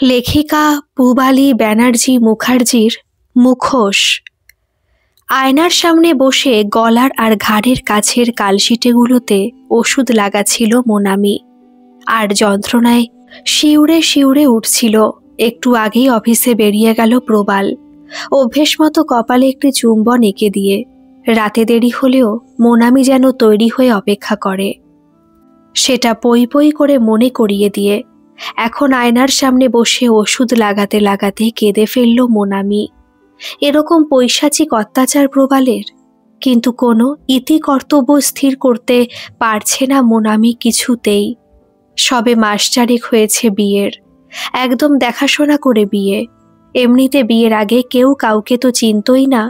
লেখিকা পূবালী ব্যানার্জি মুখার্জির মুখোশ। আয়নার সামনে বসে গলার আর ঘাড়ের কাছের কালশিটেগুলোতে ওষুধ লাগাচ্ছিল মোনামি, আর যন্ত্রণায় শিউরে শিউরে উঠছিল। একটু আগেই অফিসে বেরিয়ে গেল প্রবাল, অভ্যেস মতো কপালে একটি চুম্বন এঁকে দিয়ে। রাতে দেরি হলেও মোনামি যেন তৈরি হয়ে অপেক্ষা করে, সেটা পই পই করে মনে করিয়ে দিয়ে। এখন আয়নার সামনে বসে ওষুধ লাগাতে লাগাতে কেঁদে ফেলল মোনামি। এরকম পৈশাচিক অত্যাচার প্রবালের, কিন্তু কোনো ইতি কর্তব্য স্থির করতে পারছে না মোনামি কিছুতেই। সবে মাস চারেক হয়েছে বিয়ের, একদম দেখাশোনা করে বিয়ে। এমনিতে বিয়ের আগে কেউ কাউকে তো চিনতই না,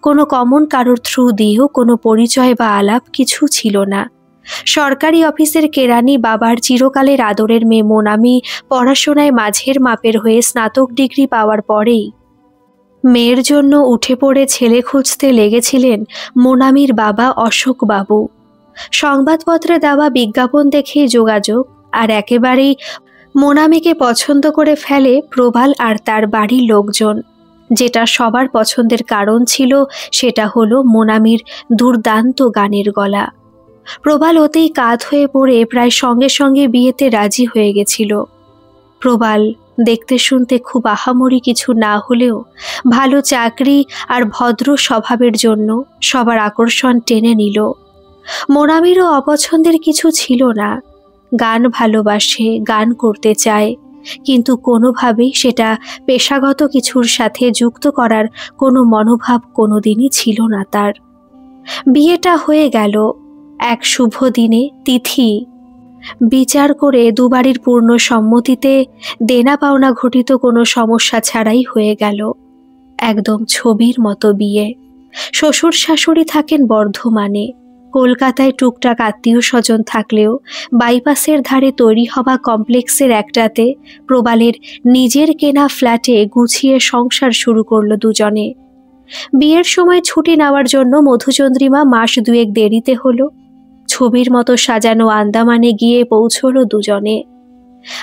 কোনো কমন কারোর থ্রু দিয়েও কোনো পরিচয় বা আলাপ কিছু ছিল না। সরকারি অফিসের কেরানি বাবার চিরকালের আদরের মেয়ে মোনামি পড়াশোনায় মাঝের মাপের হয়ে স্নাতক ডিগ্রি পাওয়ার পরেই মেয়ের জন্য উঠে পড়ে ছেলে খুঁজতে লেগেছিলেন মোনামির বাবা অশোক বাবু। সংবাদপত্রে দেওয়া বিজ্ঞাপন দেখে যোগাযোগ, আর একেবারেই মোনামিকে পছন্দ করে ফেলে প্রবাল আর তার বাড়ির লোকজন। যেটা সবার পছন্দের কারণ ছিল সেটা হলো মোনামির দুর্দান্ত গানের গলা। প্রবাল ওতেই কাত হয়ে পড়ে প্রায় সঙ্গে সঙ্গে বিয়েতে রাজি হয়ে গেছিল। প্রবাল দেখতে শুনতে খুব আহামরি কিছু না হলেও ভালো চাকরি আর ভদ্র স্বভাবের জন্য সবার আকর্ষণ টেনে নিল। মোনামিরও অপছন্দের কিছু ছিল না। গান ভালোবাসে, গান করতে চায়, কিন্তু কোনোভাবেই সেটা পেশাগত কিছুর সাথে যুক্ত করার কোনো মনোভাব কোনোদিনই ছিল না তার। বিয়েটা হয়ে গেল এক শুভ দিনে, তিথি বিচার করে দুবাড়ির পূর্ণ সম্মতিতে, দেনা পাওনা ঘটিত কোনো সমস্যা ছাড়াই হয়ে গেল একদম ছবির মতো বিয়ে। শ্বশুর শাশুড়ি থাকেন বর্ধমানে, কলকাতায় টুকটাক আত্মীয় স্বজন থাকলেও বাইপাসের ধারে তৈরি হওয়া কমপ্লেক্সের একটাতে প্রবালের নিজের কেনা ফ্ল্যাটে গুছিয়ে সংসার শুরু করলো দুজনে। বিয়ের সময় ছুটি নেওয়ার জন্য মধুচন্দ্রিমা মাস দুয়েক দেরিতে হলো। ছবির মতো সাজানো আন্দামানে গিয়ে পৌঁছলো দুজনে,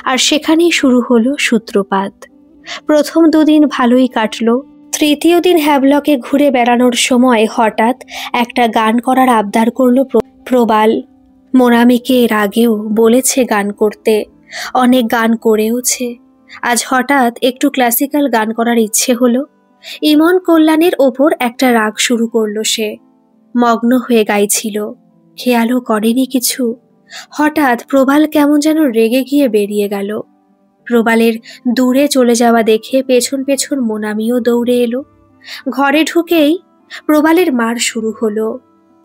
আর সেখানেই শুরু হলো সূত্রপাত। প্রথম দুদিন ভালোই কাটলো। তৃতীয় দিন হ্যাভলকে ঘুরে বেড়ানোর সময় হঠাৎ একটা গান করার আবদার করলো প্রবাল। মোনামিকে এর আগেও বলেছে গান করতে, অনেক গান করেওছে। আজ হঠাৎ একটু ক্লাসিক্যাল গান করার ইচ্ছে হলো। ইমন কল্যাণের ওপর একটা রাগ শুরু করলো সে। মগ্ন হয়ে গাইছিল, খেয়ালও করেনি কিছু। হঠাৎ প্রবাল কেমন যেন রেগে গিয়ে বেরিয়ে গেল। প্রবালের দূরে চলে যাওয়া দেখে পেছন পেছন মোনামিও দৌড়ে এলো। ঘরে ঢুকেই প্রবালের মার শুরু হলো।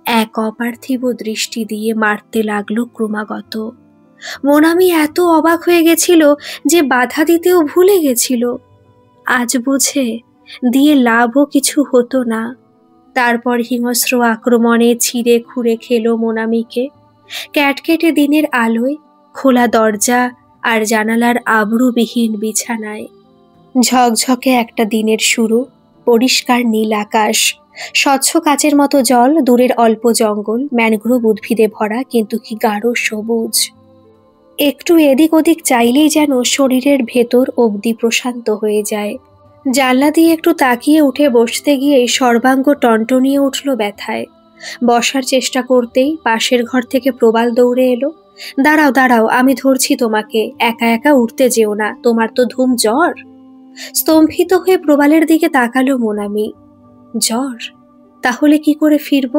এক অপার্থিব দৃষ্টি দিয়ে মারতে লাগলো ক্রমাগত। মোনামি এত অবাক হয়ে গেছিল যে বাধা দিতেও ভুলে গেছিল। আজ বুঝে দিয়ে লাভও কিছু হতো না। তারপর হিংস্র আক্রমণে ছিঁড়ে খুঁড়ে খেলো মোনামিকে। ক্যাটকেটে দিনের আলোয়, খোলা দরজা আর জানালার আবরুবিহীন বিছানায়। ঝকঝকে একটা দিনের শুরু, পরিষ্কার নীল আকাশ, স্বচ্ছ কাচের মতো জল, দূরের অল্প জঙ্গল, ম্যানগ্রোভ উদ্ভিদে ভরা কিন্তু কি গাঢ় সবুজ। একটু এদিক ওদিক চাইলেই যেন শরীরের ভেতর অবধি প্রশান্ত হয়ে যায়। জানলা দিয়ে একটু তাকিয়ে উঠে বসতে গিয়েই সর্বাঙ্গ টনটনিয়ে উঠল ব্যথায়। বসার চেষ্টা করতেই পাশের ঘর থেকে প্রবাল দৌড়ে এলো। দাঁড়াও দাঁড়াও, আমি ধরছি তোমাকে, একা একা উঠতে যেও না, তোমার তো ধুম জ্বর। স্তম্ভিত হয়ে প্রবালের দিকে তাকালো মোনামি। জ্বর? তাহলে কি করে ফিরব?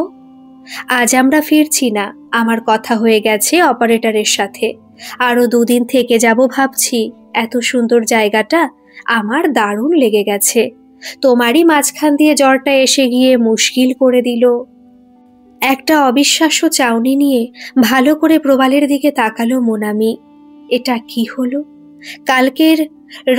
আজ আমরা ফিরছি না, আমার কথা হয়ে গেছে অপারেটরের সাথে। আরো 2 দিন থেকে যাব ভাবছি। এত সুন্দর জায়গাটা আমার দারুণ লেগে গেছে। তোমারই মাঝখান দিয়ে জ্বরটা এসে গিয়ে মুশকিল করে দিল। একটা অবিশ্বাস্য চাউনি নিয়ে ভালো করে প্রবালের দিকে তাকালো মোনামি। এটা কি হলো? কালকের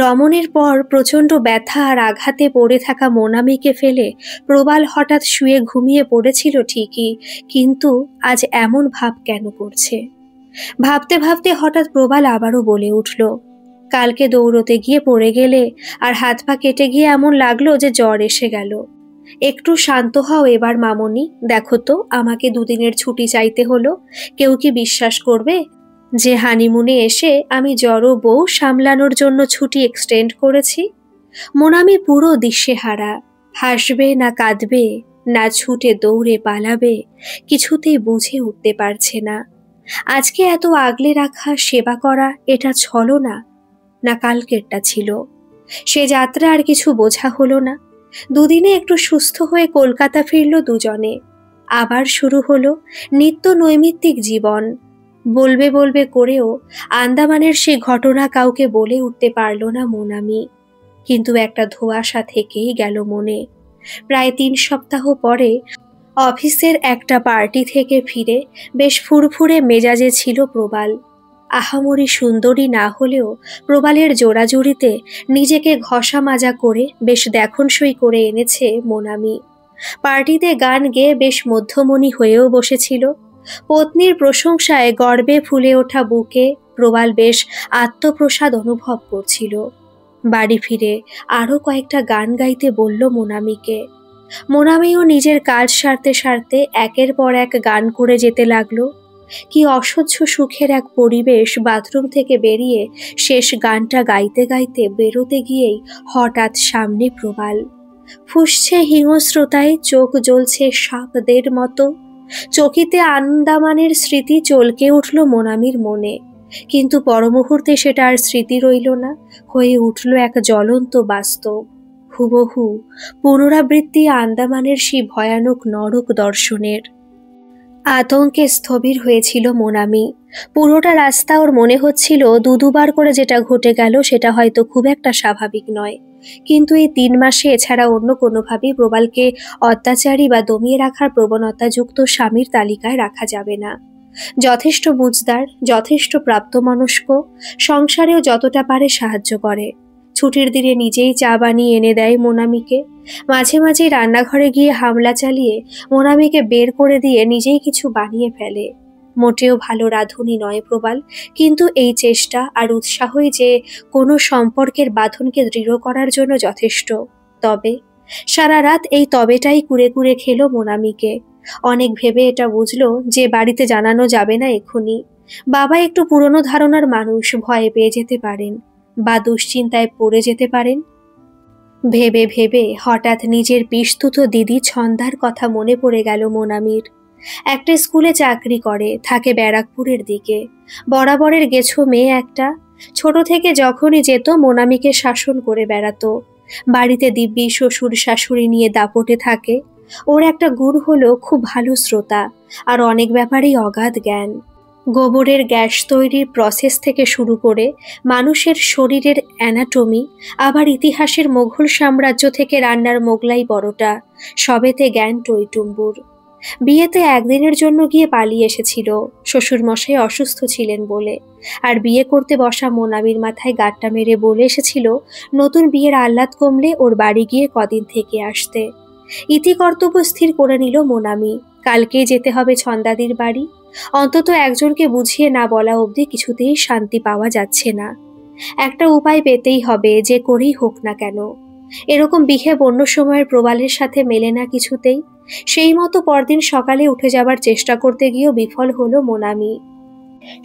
রমণের পর প্রচণ্ড ব্যথা আর আঘাতে পড়ে থাকা মোনামিকে ফেলে প্রবাল হঠাৎ শুয়ে ঘুমিয়ে পড়েছিল ঠিকই, কিন্তু আজ এমন ভাব কেন করছে? ভাবতে ভাবতে হঠাৎ প্রবাল আবারও বলে উঠল, কালকে দৌড়তে গিয়ে পড়ে গেলে আর হাত পা কেটে গিয়ে এমন লাগলো যে জ্বর এসে গেল। একটু শান্ত হও এবার মামনি, দেখো তো আমাকে 2 দিনের ছুটি চাইতে হলো, কেউ কি বিশ্বাস করবে? যে হানিমুনে এসে আমি জড়ো বউ সামলানোর জন্য ছুটি এক্সটেন্ড করেছি, মোনামি পুরো দিশেহারা। হাসবে না কাঁদবে, না ছুটে দৌড়ে পালাবে, কিছুতেই বুঝে উঠতে পারছে না। আজকে এত আগলে রাখা সেবা করা এটা ছলনা, না কালকেরটা ছিল। সে যাত্রা আর কিছু বোঝা হলো না। দুদিনে একটু সুস্থ হয়ে কলকাতা ফিরল দুজনে। আবার শুরু হলো নিত্য নৈমিত্তিক জীবন। বলবে বলবে করেও আন্দামানের সে ঘটনা কাউকে বলে উঠতে পারল না মোনামি। কিন্তু একটা ধোঁয়াশা থেকেই গেল মনে। প্রায় 3 সপ্তাহ পরে অফিসের একটা পার্টি থেকে ফিরে বেশ ফুরফুরে মেজাজে ছিল প্রবাল। আহামরি সুন্দরী না হলেও প্রবালের জোড়াজুড়িতে নিজেকে ঘষা মাজা করে বেশ দেখনসই করে এনেছে মোনামি। পার্টিতে গান গেয়ে বেশ মধ্যমণি হয়েও বসেছিল। পত্নীর প্রশংসায় গর্বে ফুলে ওঠা বুকে প্রবাল বেশ আত্মপ্রসাদ অনুভব করছিল। বাড়ি ফিরে আরও কয়েকটা গান গাইতে বলল মোনামিকে। মোনামিও নিজের কাজ সারতে সারতে একের পর এক গান করে যেতে লাগলো। কি অসহ্য সুখের এক পরিবেশ। বাথরুম থেকে বেরিয়ে শেষ গানটা গাইতে গাইতে বেরোতে গিয়েই হঠাৎ সামনে প্রবাল। ফুঁসছে হিংস্রতায়, চোখ জ্বলছে সাপদের মতো। চকিতে আন্দামানের স্মৃতি চলকে উঠল মোনামির মনে, কিন্তু পরমুহূর্তে সেটা আর স্মৃতি রইল না, হয়ে উঠল এক জ্বলন্ত বাস্তব। হুবহু পুনরাবৃত্তি আন্দামানের সেই ভয়ানক নরক দর্শনের। আতঙ্কে স্থবির হয়েছিল মোনামি। পুরোটা রাস্তা ওর মনে হচ্ছিল দুবার করে যেটা ঘটে গেল সেটা হয়তো খুব একটা স্বাভাবিক নয়, কিন্তু এই 3 মাসে এছাড়া অন্য কোনোভাবেই প্রবালকে অত্যাচারী বা দমিয়ে রাখার প্রবণতাযুক্ত স্বামীর তালিকায় রাখা যাবে না। যথেষ্ট বুঝদার, যথেষ্ট প্রাপ্তমনস্ক, সংসারেও যতটা পারে সাহায্য করে। ছুটির দিনে নিজেই চা বানিয়ে এনে দেয় মোনামিকে। মাঝে মাঝে রান্নাঘরে গিয়ে হামলা চালিয়ে মোনামিকে বের করে দিয়ে নিজেই কিছু বানিয়ে ফেলে। মোটেও ভালো রাঁধুনি নয় প্রবাল, কিন্তু এই চেষ্টা আর উৎসাহই যে কোনো সম্পর্কের বাঁধনকে দৃঢ় করার জন্য যথেষ্ট। তবে সারা রাত এই তবেটাই কুরে কুরে খেলো মোনামিকে। অনেক ভেবে এটা বুঝলো যে বাড়িতে জানানো যাবে না এক্ষুনি। বাবা একটু পুরনো ধারণার মানুষ, ভয়ে পেয়ে যেতে পারেন বা দুশ্চিন্তায় পড়ে যেতে পারেন। ভেবে ভেবে হঠাৎ নিজের পিস্তুত দিদি ছন্দার কথা মনে পড়ে গেল মোনামির। একটা স্কুলে চাকরি করে, থাকে ব্যারাকপুরের দিকে। বরাবরের গেছো মেয়ে একটা। ছোট থেকে যখনই যেত মোনামিকে শাসন করে বেড়াতো। বাড়িতে দিব্যি শ্বশুর শাশুড়ি নিয়ে দাপটে থাকে। ওর একটা গুণ হলো খুব ভালো শ্রোতা আর অনেক ব্যাপারেই অগাধ জ্ঞান। গোবরের গ্যাস তৈরির প্রসেস থেকে শুরু করে মানুষের শরীরের অ্যানাটমি, আবার ইতিহাসের মোঘল সাম্রাজ্য থেকে রান্নার মোগলাই পরোটা, সবেতে জ্ঞান টইটুম্বুর। বিয়েতে একদিনের জন্য গিয়ে পালিয়ে এসেছিল, শ্বশুরমশাই অসুস্থ ছিলেন বলে। আর বিয়ে করতে বসা মোনামির মাথায় গাঁটটা মেরে বলে এসেছিল নতুন বিয়ের আহ্লাদ কমলে ওর বাড়ি গিয়ে কদিন থেকে আসতে। ইতি কর্তব্য স্থির করে নিল মোনামি, কালকেই যেতে হবে ছন্দাদির বাড়ি। অন্তত একজনকে বুঝিয়ে না বলা অবধি কিছুতেই শান্তি পাওয়া যাচ্ছে না। একটা উপায় পেতেই হবে, যে করেই হোক না কেন। এরকম বিহেভ অন্য সময়ের প্রবালের সাথে মেলে না কিছুতেই। সেই মতো পরদিন সকালে উঠে যাবার চেষ্টা করতে গিয়েও বিফল হলো মোনামি।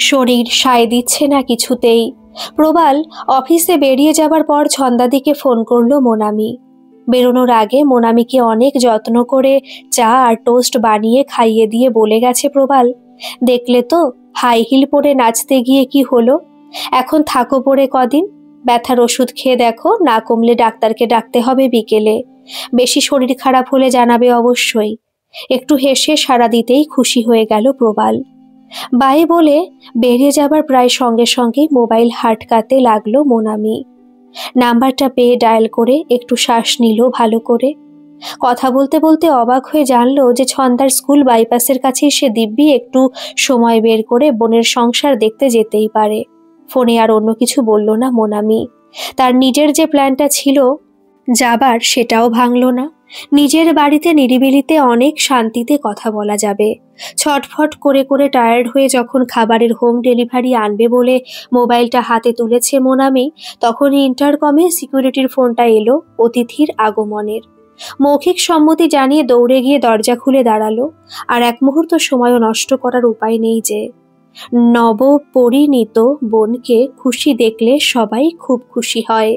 শরীর সায় দিচ্ছে না কিছুতেই। প্রবাল অফিসে বেরিয়ে যাবার পর ছন্দাদিকে ফোন করলো মোনামি। বেরোনোর আগে মোনামিকে অনেক যত্ন করে চা আর টোস্ট বানিয়ে খাইয়ে দিয়ে বলে গেছে প্রবাল, দেখলে তো হাই হিল পরে নাচতে গিয়ে কি হলো। এখন থাকো পড়ে কদিন, ব্যথার ওষুধ খেয়ে দেখো, না কমলে ডাক্তারকে ডাকতে হবে বিকেলে। বেশি শরীর খারাপ হলে জানাবে অবশ্যই। একটু হেসে সাড়া দিতেই খুশি হয়ে গেল প্রবাল। বাই বলে বেরিয়ে যাবার প্রায় সঙ্গে সঙ্গেই মোবাইল হাটকাতে লাগলো মোনামি। নাম্বারটা পেয়ে ডায়াল করে একটু শ্বাস নিল ভালো করে। কথা বলতে বলতে অবাক হয়ে জানলো যে ছন্দার স্কুল বাইপাসের কাছে সে দিব্যি একটু সময় বের করে বোনের সংসার দেখতে যেতেই পারে। ফোনে আর অন্য কিছু বলল না মোনামি। তার নিজের যে প্ল্যানটা ছিল যাবার, সেটাও ভাঙল না। নিজের বাড়িতে নিরিবিলিতে অনেক শান্তিতে কথা বলা যাবে। ছটফট করে করে টায়ার্ড হয়ে যখন খাবারের হোম ডেলিভারি আনবে বলে মোবাইলটা হাতে তুলেছে মোনামি, তখনই ইন্টারকমে সিকিউরিটির ফোনটা এলো অতিথির আগমনের। মৌখিক সম্মতি জানিয়ে দৌড়ে গিয়ে দরজা খুলে দাঁড়ালো। আর এক মুহূর্ত সময়ও নষ্ট করার উপায় নেই যে। নবপরিণীত বোনকে খুশি দেখলে সবাই খুব খুশি হয়।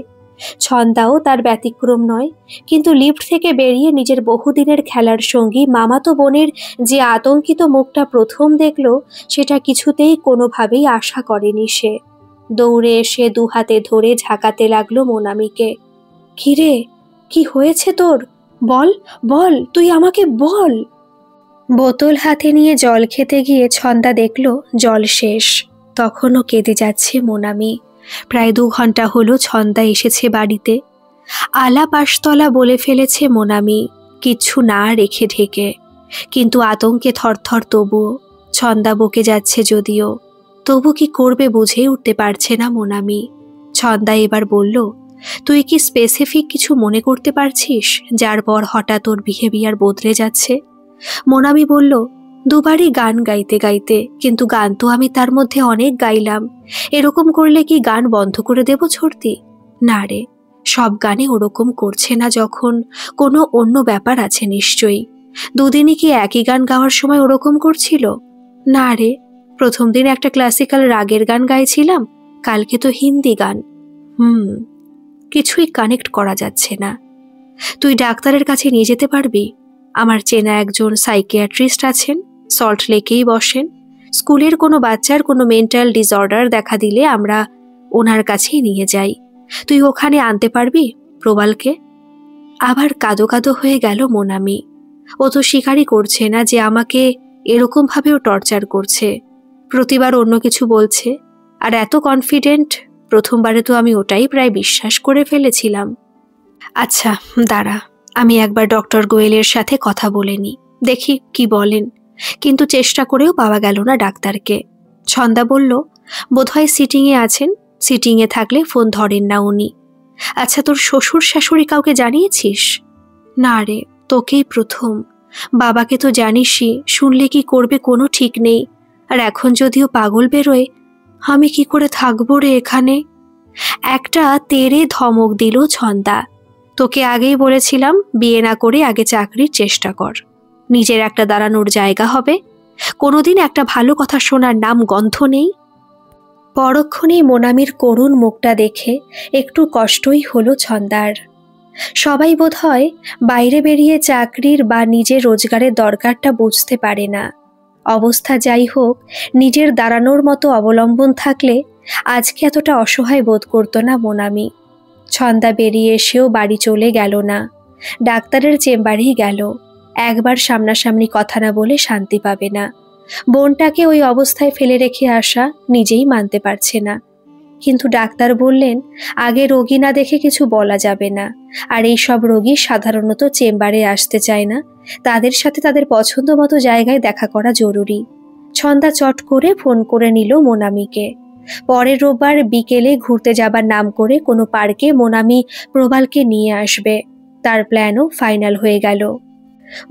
ছন্দাও তার ব্যতিক্রম নয়। কিন্তু লিফট থেকে বেরিয়ে নিজের বহুদিনের খেলার সঙ্গী মামাতো বোনের যে আতঙ্কিত মুখটা প্রথম দেখল, সেটা কিছুতেই কোনোভাবেই আশা করেনি সে। দৌড়ে এসে দুহাতে ধরে ঝাঁকাতে লাগলো মোনামিকে। কিরে, কি হয়েছে তোর? বল বল, তুই আমাকে বল। বোতল হাতে নিয়ে জল খেতে গিয়ে ছন্দা দেখল জল শেষ। তখনও কেঁদে যাচ্ছে মোনামি। প্রায় 2 ঘন্টা হলো ছন্দা এসেছে বাড়িতে। আলাপ আশতলা বলে ফেলেছে মোনামি, কিচ্ছু না রেখে ঢেকে। কিন্তু আতঙ্কে থরথর তবুও। ছন্দা বকে যাচ্ছে যদিও, তবু কি করবে বুঝেই উঠতে পারছে না মোনামি। ছন্দা এবার বলল, তুই কি স্পেসিফিক কিছু মনে করতে পারছিস যার পর হঠাৎ ওর বিহেভিয়ার বদলে যাচ্ছে? মোনামি বলল, দুবারই গান গাইতে গাইতে, কিন্তু গান তো আমি তার মধ্যে অনেক গাইলাম। এরকম করলে কি গান বন্ধ করে দেব ছড়তি? না রে, সব গানে ওরকম করছে না যখন, কোনো অন্য ব্যাপার আছে নিশ্চয়ই। 2 দিনই কি একই গান গাওয়ার সময় ওরকম করছিল? না রে, প্রথম দিন একটা ক্লাসিক্যাল রাগের গান গাইছিলাম, কালকে তো হিন্দি গান। কিছুই কানেক্ট করা যাচ্ছে না। তুই ডাক্তারের কাছে নিয়ে যেতে পারবি? আমার চেনা একজন সাইকিয়াট্রিস্ট আছেন, সল্ট লেকেই বসেন। স্কুলের কোনো বাচ্চার কোনো মেন্টাল ডিসঅর্ডার দেখা দিলে আমরা ওনার কাছেই নিয়ে যাই। তুই ওখানে আনতে পারবি প্রবালকে? আবার কাঁদো কাঁদো হয়ে গেল মোনামি। ও তো স্বীকারই করছে না যে আমাকে এরকম ভাবেও টর্চার করছে। প্রতিবার অন্য কিছু বলছে, আর এত কনফিডেন্ট। প্রথমবারে তো আমি ওটাই প্রায় বিশ্বাস করে ফেলেছিলাম। আচ্ছা দাঁড়া, আমি একবার ডক্টর গোয়েলের সাথে কথা বলে নি, দেখি কি বলেন। কিন্তু চেষ্টা করেও পাওয়া গেল না ডাক্তারকে। ছন্দা বলল, বোধহয় সিটিংয়ে আছেন। সিটিংয়ে থাকলে ফোন ধরেন না উনি। আচ্ছা, তোর শ্বশুর শাশুড়ি কাউকে জানিয়েছিস? না রে, তোকেই প্রথম। বাবাকে তো জানিসই, শুনলে কি করবে কোনো ঠিক নেই। আর এখন যদিও পাগল বেরোয়, আমি কি করে থাকবো রে এখানে? একটা তেড়ে ধমক দিল ছন্দা। তোকে আগেই বলেছিলাম, বিয়ে না করে আগে চাকরির চেষ্টা কর, নিজের একটা দাঁড়ানোর জায়গা হবে। কোনোদিন একটা ভালো কথা শোনার নাম গন্ধ নেই। পরক্ষণেই মোনামির করুণ মুখটা দেখে একটু কষ্টই হলো ছন্দার। সবাই বোধহয় বাইরে বেরিয়ে চাকরির বা নিজের রোজগারের দরকারটা বুঝতে পারে না। অবস্থা যাই হোক, নিজের দাঁড়ানোর মতো অবলম্বন থাকলে আজকে এতটা অসহায় বোধ করতো না মোনামি। ছন্দা বেরিয়ে এসেও বাড়ি চলে গেল না, ডাক্তারের চেম্বারেই গেল। একবার সামনাসামনি কথা না বলে শান্তি পাবে না। বোনটাকে ওই অবস্থায় ফেলে রেখে আসা নিজেই মানতে পারছে না। কিন্তু ডাক্তার বললেন, আগে রোগী না দেখে কিছু বলা যাবে না। আর এই সব রোগী সাধারণত চেম্বারে আসতে চায় না, তাদের সাথে তাদের পছন্দ মতো জায়গায় দেখা করা জরুরি। ছন্দা চট করে ফোন করে নিল মোনামিকে। পরের রোববার বিকেলে ঘুরতে যাবার নাম করে কোনো পার্কে মোনামি প্রবালকে নিয়ে আসবে। তার প্ল্যানও ফাইনাল হয়ে গেল।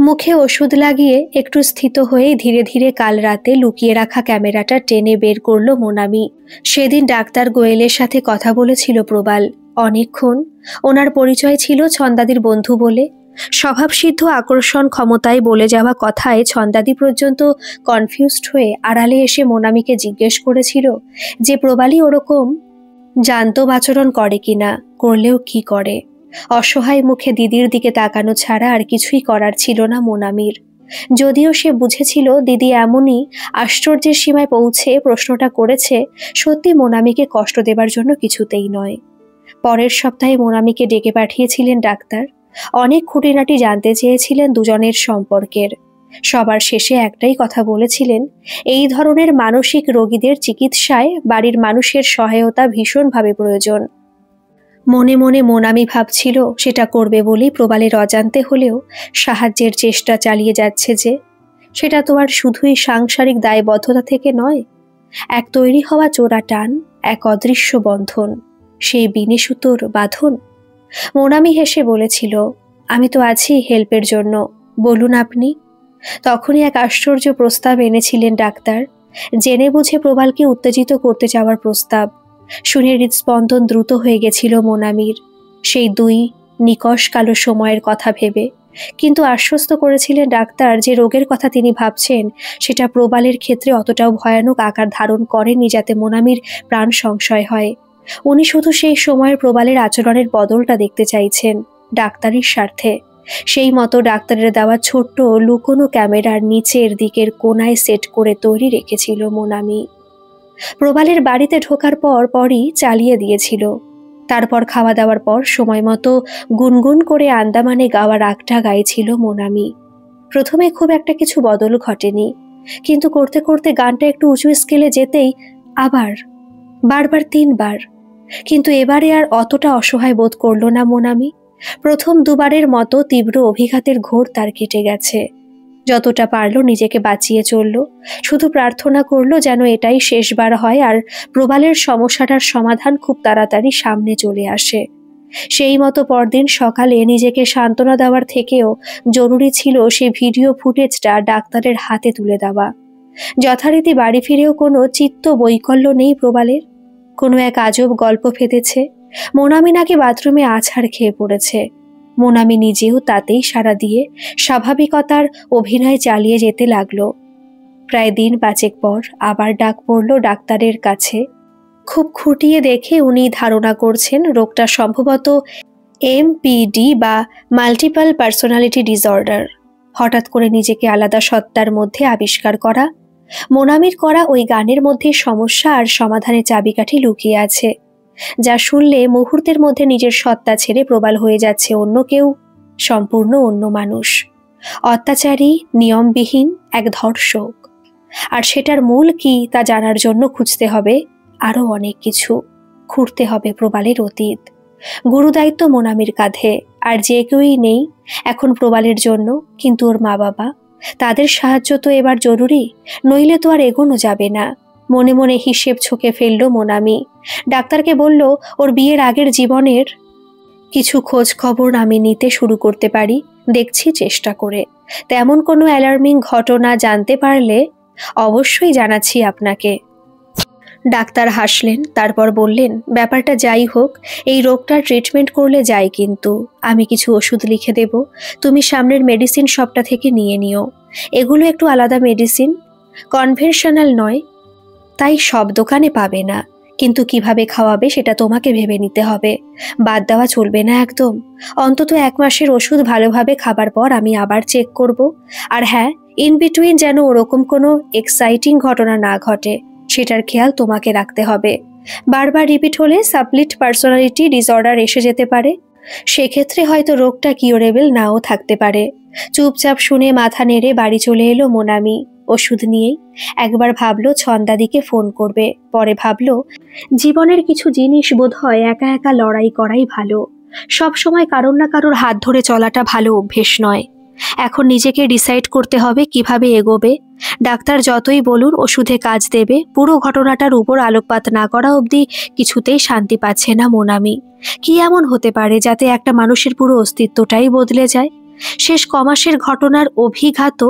মুখে ওষুধ লাগিয়ে একটু স্থিত হয়ে ধীরে ধীরে কাল রাতে লুকিয়ে রাখা ক্যামেরাটা টেনে বের করলো মোনামি। সেদিন ডাক্তার গোয়েলের সাথে কথা বলেছিল প্রবাল অনেকক্ষণ। ওনার পরিচয় ছিল ছন্দাদির বন্ধু বলে। স্বভাবসিদ্ধ আকর্ষণ ক্ষমতায় বলে যাওয়া কথায় ছন্দাদি পর্যন্ত কনফিউজড হয়ে আড়ালে এসে মোনামিকে জিজ্ঞেস করেছিল যে প্রবালই ওরকম জান্তব আচরণ করে কিনা, করলেও কি করে। অসহায় মুখে দিদির দিকে তাকানো ছাড়া আর কিছুই করার ছিল না মোনামির। যদিও সে বুঝেছিল দিদি এমনই আশ্চর্যের সীমায় পৌঁছে প্রশ্নটা করেছে, সত্যি মোনামিকে কষ্ট দেবার জন্য কিছুতেই নয়। পরের সপ্তাহে মোনামিকে ডেকে পাঠিয়েছিলেন ডাক্তার। অনেক খুঁটিনাটি জানতে চেয়েছিলেন দুজনের সম্পর্কের। সবার শেষে একটাই কথা বলেছিলেন, এই ধরনের মানসিক রোগীদের চিকিৎসায় বাড়ির মানুষের সহায়তা ভীষণভাবে প্রয়োজন। মনে মনে মোনামি ভাবছিল সেটা করবে বলেই প্রবালের অজান্তে হলেও সাহায্যের চেষ্টা চালিয়ে যাচ্ছে যে, সেটা তো আর শুধুই সাংসারিক দায়বদ্ধতা থেকে নয়, এক তৈরি হওয়া চোরা টান, এক অদৃশ্য বন্ধন, সেই বিনে সুতোর বাঁধন। মোনামি হেসে বলেছিল, আমি তো আছি হেল্পের জন্য, বলুন আপনি। তখনই এক আশ্চর্য প্রস্তাব এনেছিলেন ডাক্তার, জেনে বুঝে প্রবালকে উত্তেজিত করতে যাওয়ার প্রস্তাব। শুনে হৃদস্পন্দন দ্রুত হয়ে গেছিল মোনামির। সেই 2 নিকষ কালো সময়ের কথা ভেবে কিন্তু আশ্বস্ত করেছিলেন ডাক্তার যে রোগের কথা তিনি ভাবছেন সেটা প্রবালের ক্ষেত্রে অতটাও ভয়ানক আকার ধারণ করেনি যাতে মোনামির প্রাণ সংশয় হয়। উনি শুধু সেই সময়ের প্রবালের আচরণের বদলটা দেখতে চাইছেন ডাক্তারের স্বার্থে। সেই মতো ডাক্তারের দেওয়া ছোট্ট লুকোনো ক্যামেরার নিচের দিকের কোনায় সেট করে তৈরি রেখেছিল মোনামি। প্রবালের বাড়িতে ঢোকার পরই চালিয়ে দিয়েছিল। তারপর খাওয়া দাওয়ার পর সময় মতো গুনগুন করে আন্দামানে গাওয়া রাগটা গাইছিল মোনামি। প্রথমে খুব একটা কিছু বদল ঘটেনি, কিন্তু করতে করতে গানটা একটু উঁচু স্কেলে যেতেই আবার বারবার 3 বার। কিন্তু এবারে আর অতটা অসহায় বোধ করল না মোনামি। প্রথম 2 বারের মতো তীব্র অভিঘাতের ঘোর তার কেটে গেছে। যতটা পারল নিজেকে বাঁচিয়ে চলল, শুধু প্রার্থনা করল যেন এটাই শেষবার হয় আর প্রবালের সমস্যাটার সমাধান খুব তাড়াতাড়ি সামনে চলে আসে। সেই মতো পরদিন সকালে নিজেকে সান্ত্বনা দেওয়ার থেকেও জরুরি ছিল সে ভিডিও ফুটেজটা ডাক্তারের হাতে তুলে দেওয়া। যথারীতি বাড়ি ফিরেও কোনো চিত্ত বৈকল্য নেই প্রবালের। কোনো এক আজব গল্প ফেঁদেছে। মোনামি নাকি বাথরুমে আছাড় খেয়ে পড়েছে। মোনামি নিজেও তাতেই সাড়া দিয়ে স্বাভাবিকতার অভিনয় চালিয়ে যেতে লাগলো। প্রায় দিন 5 পর আবার ডাক পড়ল ডাক্তারের কাছে। খুব খুঁটিয়ে দেখে উনি ধারণা করছেন রোগটা সম্ভবত MPD বা মাল্টিপল পার্সোনালিটি ডিসঅর্ডার। হঠাৎ করে নিজেকে আলাদা সত্তার মধ্যে আবিষ্কার করা। মোনামির করা ওই গানের মধ্যে সমস্যা আর সমাধানের চাবিকাঠি লুকিয়ে আছে, যা শুনলে মুহূর্তের মধ্যে নিজের সত্তা ছেড়ে প্রবাল হয়ে যাচ্ছে অন্য কেউ, সম্পূর্ণ অন্য মানুষ, অত্যাচারী, নিয়মবিহীন এক ধর্ষক। আর সেটার মূল কি তা জানার জন্য খুঁজতে হবে আরো অনেক কিছু। খুঁড়তে হবে প্রবালের অতীত। গুরুদায়িত্ব মোনামির কাঁধে, আর যে কেউই নেই এখন প্রবালের জন্য, কিন্তু ওর মা বাবা, তাদের সাহায্য তো এবার জরুরি, নইলে তো আর এগোনো যাবে না। মনে মনে হিসেব ছকে ফেলল মোনামি। ডাক্তারকে বলল ওর বিয়ের আগের জীবনের কিছু খোঁজ খবর আমি নিতে শুরু করতে পারি, দেখছি চেষ্টা করে। তেমন কোনো অ্যালার্মিং ঘটনা জানতে পারলে অবশ্যই জানাচ্ছি আপনাকে। ডাক্তার হাসলেন, তারপর বললেন, ব্যাপারটা যাই হোক, এই রোগটার ট্রিটমেন্ট করলে যায়, কিন্তু আমি কিছু ওষুধ লিখে দেব, তুমি সামনের মেডিসিন শপটা থেকে নিয়ে নিও। এগুলো একটু আলাদা মেডিসিন, কনভেনশনাল নয়, তাই সব দোকানে পাবে না। কিন্তু কিভাবে খাওয়াবে সেটা তোমাকে ভেবে নিতে হবে। বাদ দেওয়া চলবে না একদম। অন্তত 1 মাসের ওষুধ ভালোভাবে খাবার পর আমি আবার চেক করব। আর হ্যাঁ, ইন বিটুইন যেন ওরকম কোনো এক্সাইটিং ঘটনা না ঘটে, সেটার খেয়াল তোমাকে রাখতে হবে। বারবার রিপিট হলে সাবলিট পার্সোনালিটি ডিসঅর্ডার এসে যেতে পারে। সেক্ষেত্রে হয়তো রোগটা কিওরেবল নাও থাকতে পারে। চুপচাপ শুনে মাথা নেড়ে বাড়ি চলে এলো মোনামি। ওষুধ নিয়েই একবার ভাবলো ছন্দাদিকে ফোন করবে, পরে ভাবলো জীবনের কিছু জিনিস বোধহয় একা একা লড়াই করাই ভালো। সব সময় কারোর না কারোর হাত ধরে চলাটা ভালো অভ্যেস নয়। এখন নিজেকে ডিসাইড করতে হবে কিভাবে এগোবে। ডাক্তার যতই বলুন ওষুধে কাজ দেবে, পুরো ঘটনাটার উপর আলোকপাত না করা অবধি কিছুতেই শান্তি পাচ্ছে না মোনামি। কি এমন হতে পারে যাতে একটা মানুষের পুরো অস্তিত্বটাই বদলে যায়? শেষ কমাসের ঘটনার অভিঘাত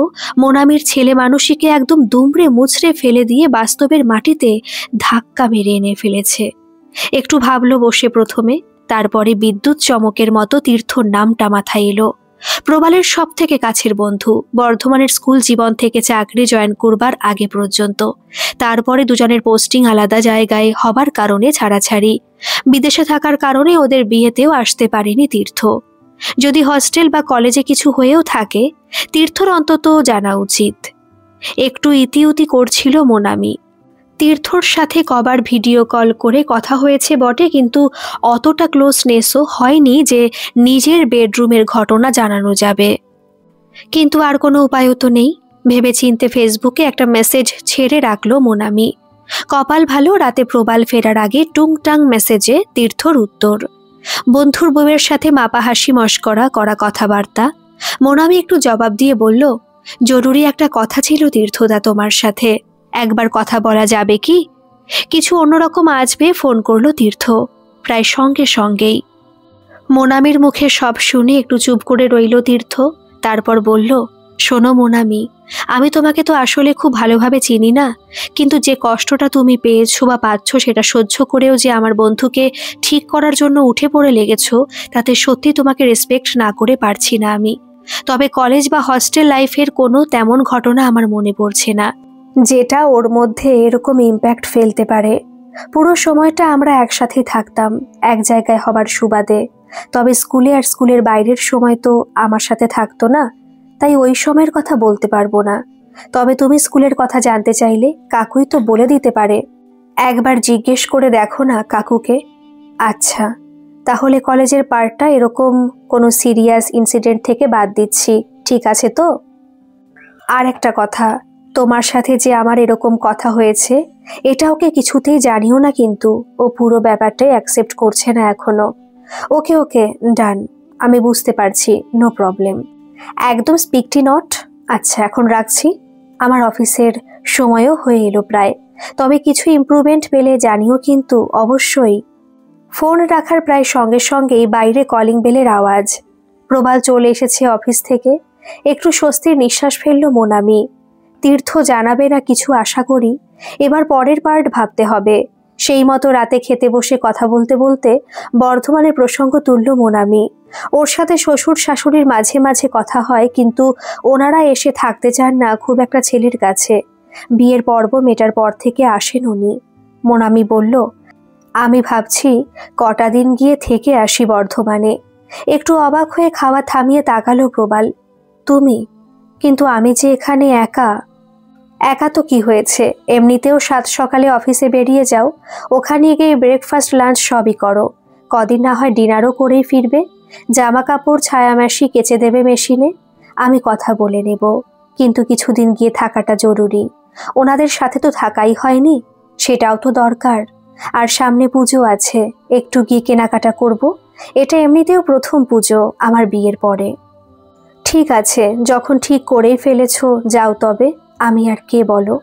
মোনামির ছেলে মানুষীকে একদম দুমড়ে মুচড়ে ফেলে দিয়ে বাস্তবের মাটিতে ধাক্কা মেরে এনে ফেলেছে। একটু ভাবলো বসে প্রথমে, তারপরে বিদ্যুৎ চমকের মতো তীর্থর নামটা মাথায় এলো। প্রবালের সব থেকে কাছের বন্ধু, বর্ধমানের স্কুল জীবন থেকে চাকরি জয়েন করবার আগে পর্যন্ত। তারপরে দুজনের পোস্টিং আলাদা জায়গায় হবার কারণে ছাড়াছাড়ি। বিদেশে থাকার কারণে ওদের বিয়েতেও আসতে পারেনি তীর্থ। যদি হস্টেল বা কলেজে কিছু হয়েও থাকে, তীর্থর অন্তত জানা উচিত। একটু ইতিউতি করছিল মোনামি। তীর্থর সাথে কবার ভিডিও কল করে কথা হয়েছে বটে, কিন্তু অতটা ক্লোজনেসও হয়নি যে নিজের বেডরুমের ঘটনা জানানো যাবে। কিন্তু আর কোনো উপায়ও তো নেই। ভেবেচিন্তে ফেসবুকে একটা মেসেজ ছেড়ে রাখলো মোনামি। কপাল ভালো, রাতে প্রবাল ফেরার আগে টুংটাং মেসেজে তীর্থর উত্তর। বন্ধুর বউয়ের সাথে মাপা হাসি মশকরা করা কথাবার্তা। মোনামি একটু জবাব দিয়ে বলল, জরুরি একটা কথা ছিল তীর্থদা তোমার সাথে, একবার কথা বলা যাবে কি? কিছু অন্যরকম আজবে ফোন করলো তীর্থ, প্রায় সঙ্গে সঙ্গেই। মোনামির মুখে সব শুনে একটু চুপ করে রইল তীর্থ, তারপর বলল, শোনো মোনামি, আমি তোমাকে তো আসলে খুব ভালোভাবে চিনি না, কিন্তু যে কষ্টটা তুমি পেয়েছো বা পাচ্ছ সেটা সহ্য করেও যে আমার বন্ধুকে ঠিক করার জন্য উঠে পড়ে লেগেছো, তাতে সত্যি তোমাকে রেসপেক্ট না করে পারছি না আমি। তবে কলেজ বা হস্টেল লাইফের কোনো তেমন ঘটনা আমার মনে পড়ছে না যেটা ওর মধ্যে এরকম ইম্প্যাক্ট ফেলতে পারে। পুরো সময়টা আমরা একসাথেই থাকতাম, এক জায়গায় হবার সুবাদে। তবে স্কুলে আর স্কুলের বাইরের সময় তো আমার সাথে থাকতো না, তাই ওই সময়ের কথা বলতে পারবো না। তবে তুমি স্কুলের কথা জানতে চাইলে কাকুই তো বলে দিতে পারে। একবার জিজ্ঞেস করে দেখো না কাকুকে। আচ্ছা, তাহলে কলেজের পার্টটা এরকম কোনো সিরিয়াস ইনসিডেন্ট থেকে বাদ দিচ্ছি, ঠিক আছে তো? আর একটা কথা, তোমার সাথে যে আমার এরকম কথা হয়েছে এটা ওকে কিছুতেই জানিও না, কিন্তু ও পুরো ব্যাপারটাই অ্যাকসেপ্ট করছে না এখনো। ওকে ওকে, ডান, আমি বুঝতে পারছি, নো প্রবলেম, একদম স্পিকটি নট। আচ্ছা, এখন রাখছি, আমার অফিসের সময়ও হয়ে এলো প্রায়। তবে কিছু ইমপ্রুভমেন্ট পেলে জানিও কিন্তু, অবশ্যই। ফোন রাখার প্রায় সঙ্গে সঙ্গেই বাইরে কলিং বেলের আওয়াজ। প্রবাল চলে এসেছে অফিস থেকে। একটু স্বস্তির নিঃশ্বাস ফেলল মোনামি। তীর্থ জানাবে না কিছু আশা করি। এবার পরের পার্ট ভাবতে হবে। সেই মতো রাতে খেতে বসে কথা বলতে বলতে বর্ধমানের প্রসঙ্গ তুলল মোনামি। ওর সাথে শ্বশুর শাশুড়ির মাঝে মাঝে কথা হয়, কিন্তু ওনারা এসে থাকতে চান না খুব একটা ছেলের কাছে। বিয়ের পর্ব মেটার পর থেকে আসেন উনি। মোনামি বলল, আমি ভাবছি কটা দিন গিয়ে থেকে আসি বর্ধমানে। একটু অবাক হয়ে খাওয়া থামিয়ে তাকালো প্রবাল। তুমি? কিন্তু আমি যে এখানে একা। একা তো কি হয়েছে, এমনিতেও সাত সকালে অফিসে বেরিয়ে যাও, ওখানে গিয়ে ব্রেকফাস্ট লাঞ্চ সবই করো। কদিন না হয় ডিনারও করেই ফিরবে। জামা কাপড় ছায়ামাসি কেচে দেবে মেশিনে, আমি কথা বলে নেব। কিন্তু কিছুদিন গিয়ে থাকাটা জরুরি। ওনাদের সাথে তো থাকাই হয়নি, সেটাও তো দরকার। আর সামনে পুজো আছে, একটু গিয়ে কেনাকাটা করব। এটা এমনিতেও প্রথম পুজো আমার বিয়ের পরে। ঠিক আছে, যখন ঠিক করেই ফেলেছো যাও তবে, আমি আর কে বলো।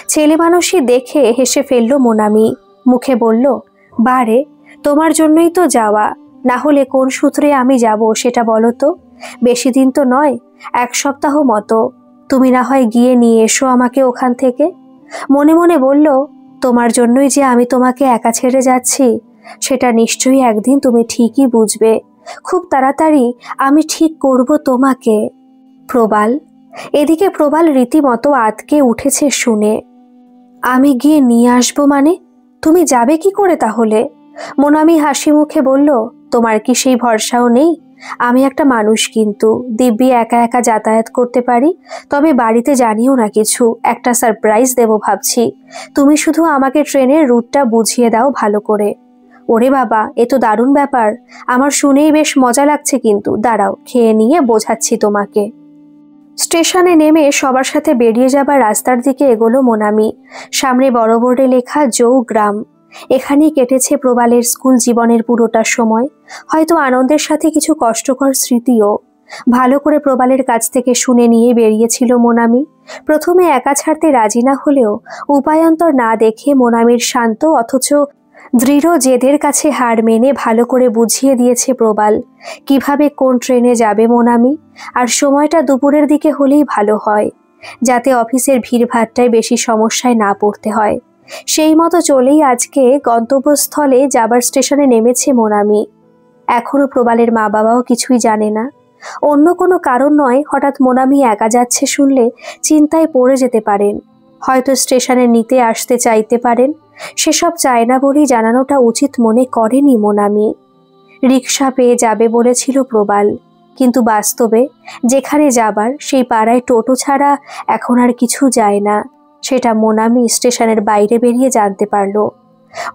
ছেলে মানুষই দেখে হেসে ফেলল মোনামি। মুখে বলল, বারে, তোমার জন্যই তো যাওয়া, না হলে কোন সূত্রে আমি যাব সেটা বলো তো। বেশি দিন তো নয়, 1 সপ্তাহ মতো। তুমি না হয় গিয়ে নিয়ে এসো আমাকে ওখান থেকে। মনে মনে বলল, তোমার জন্যই যে আমি তোমাকে একা ছেড়ে যাচ্ছি, সেটা নিশ্চয়ই একদিন তুমি ঠিকই বুঝবে। খুব তাড়াতাড়ি আমি ঠিক করব তোমাকে। প্রবাল। এদিকে প্রবাল রীতিমতো আতকে উঠেছে শুনে। আমি গিয়ে নিয়ে আসবো মানে? তুমি যাবে কি করে তাহলে? মোনামি হাসি মুখে বলল, তোমার কি সেই ভরসাও নেই? আমি একটা মানুষ, কিন্তু দিব্যি একা একা যাতায়াত করতে পারি। তবে বাড়িতে জানিও না কিছু, একটা সারপ্রাইজ দেব ভাবছি। তুমি শুধু আমাকে ট্রেনের রুটটা বুঝিয়ে দাও ভালো করে। ওরে বাবা, এ তো দারুণ ব্যাপার, আমার শুনেই বেশ মজা লাগছে। কিন্তু দাঁড়াও, খেয়ে নিয়ে বোঝাচ্ছি তোমাকে। স্টেশনে নেমে সবার সাথে বেরিয়ে যাবার রাস্তার দিকে এগোলো মোনামি। সামনে বড় বোর্ডে লেখা জৌ গ্রাম। এখানেই কেটেছে প্রবালের স্কুল জীবনের পুরোটা সময়, হয়তো আনন্দের সাথে কিছু কষ্টকর স্মৃতিও। ভালো করে প্রবালের কাছ থেকে শুনে নিয়ে বেরিয়েছিল মোনামি। প্রথমে একা ছাড়তে রাজি না হলেও উপায়ান্তর না দেখে মোনামির শান্ত অথচ দৃঢ় জেদের কাছে হার মেনে ভালো করে বুঝিয়ে দিয়েছে প্রবাল কিভাবে কোন ট্রেনে যাবে মোনামি। আর সময়টা দুপুরের দিকে হলেই ভালো হয়, যাতে অফিসের ভিড়ভাট্টায় বেশি সমস্যায় না পড়তে হয়। সেই মতো চলেই আজকে গন্তব্যস্থলে যাবার স্টেশনে নেমেছে মোনামি। এখনো প্রবালের মা বাবাও কিছুই জানে না। অন্য কোনো কারণ নয়, হঠাৎ মোনামি একা যাচ্ছে শুনলে চিন্তায় পড়ে যেতে পারেন। হয়তো স্টেশনে নিতে আসতে চাইতে পারেন। সেসব চায় না বলেই জানানোটা উচিত মনে করেনি মোনামি। রিকশা পেয়ে যাবে বলেছিল প্রবাল, কিন্তু বাস্তবে যেখানে যাবার সেই পাড়ায় টোটো ছাড়া এখন আর কিছু যায় না। সেটা মোনামি স্টেশনের বাইরে বেরিয়ে জানতে পারল।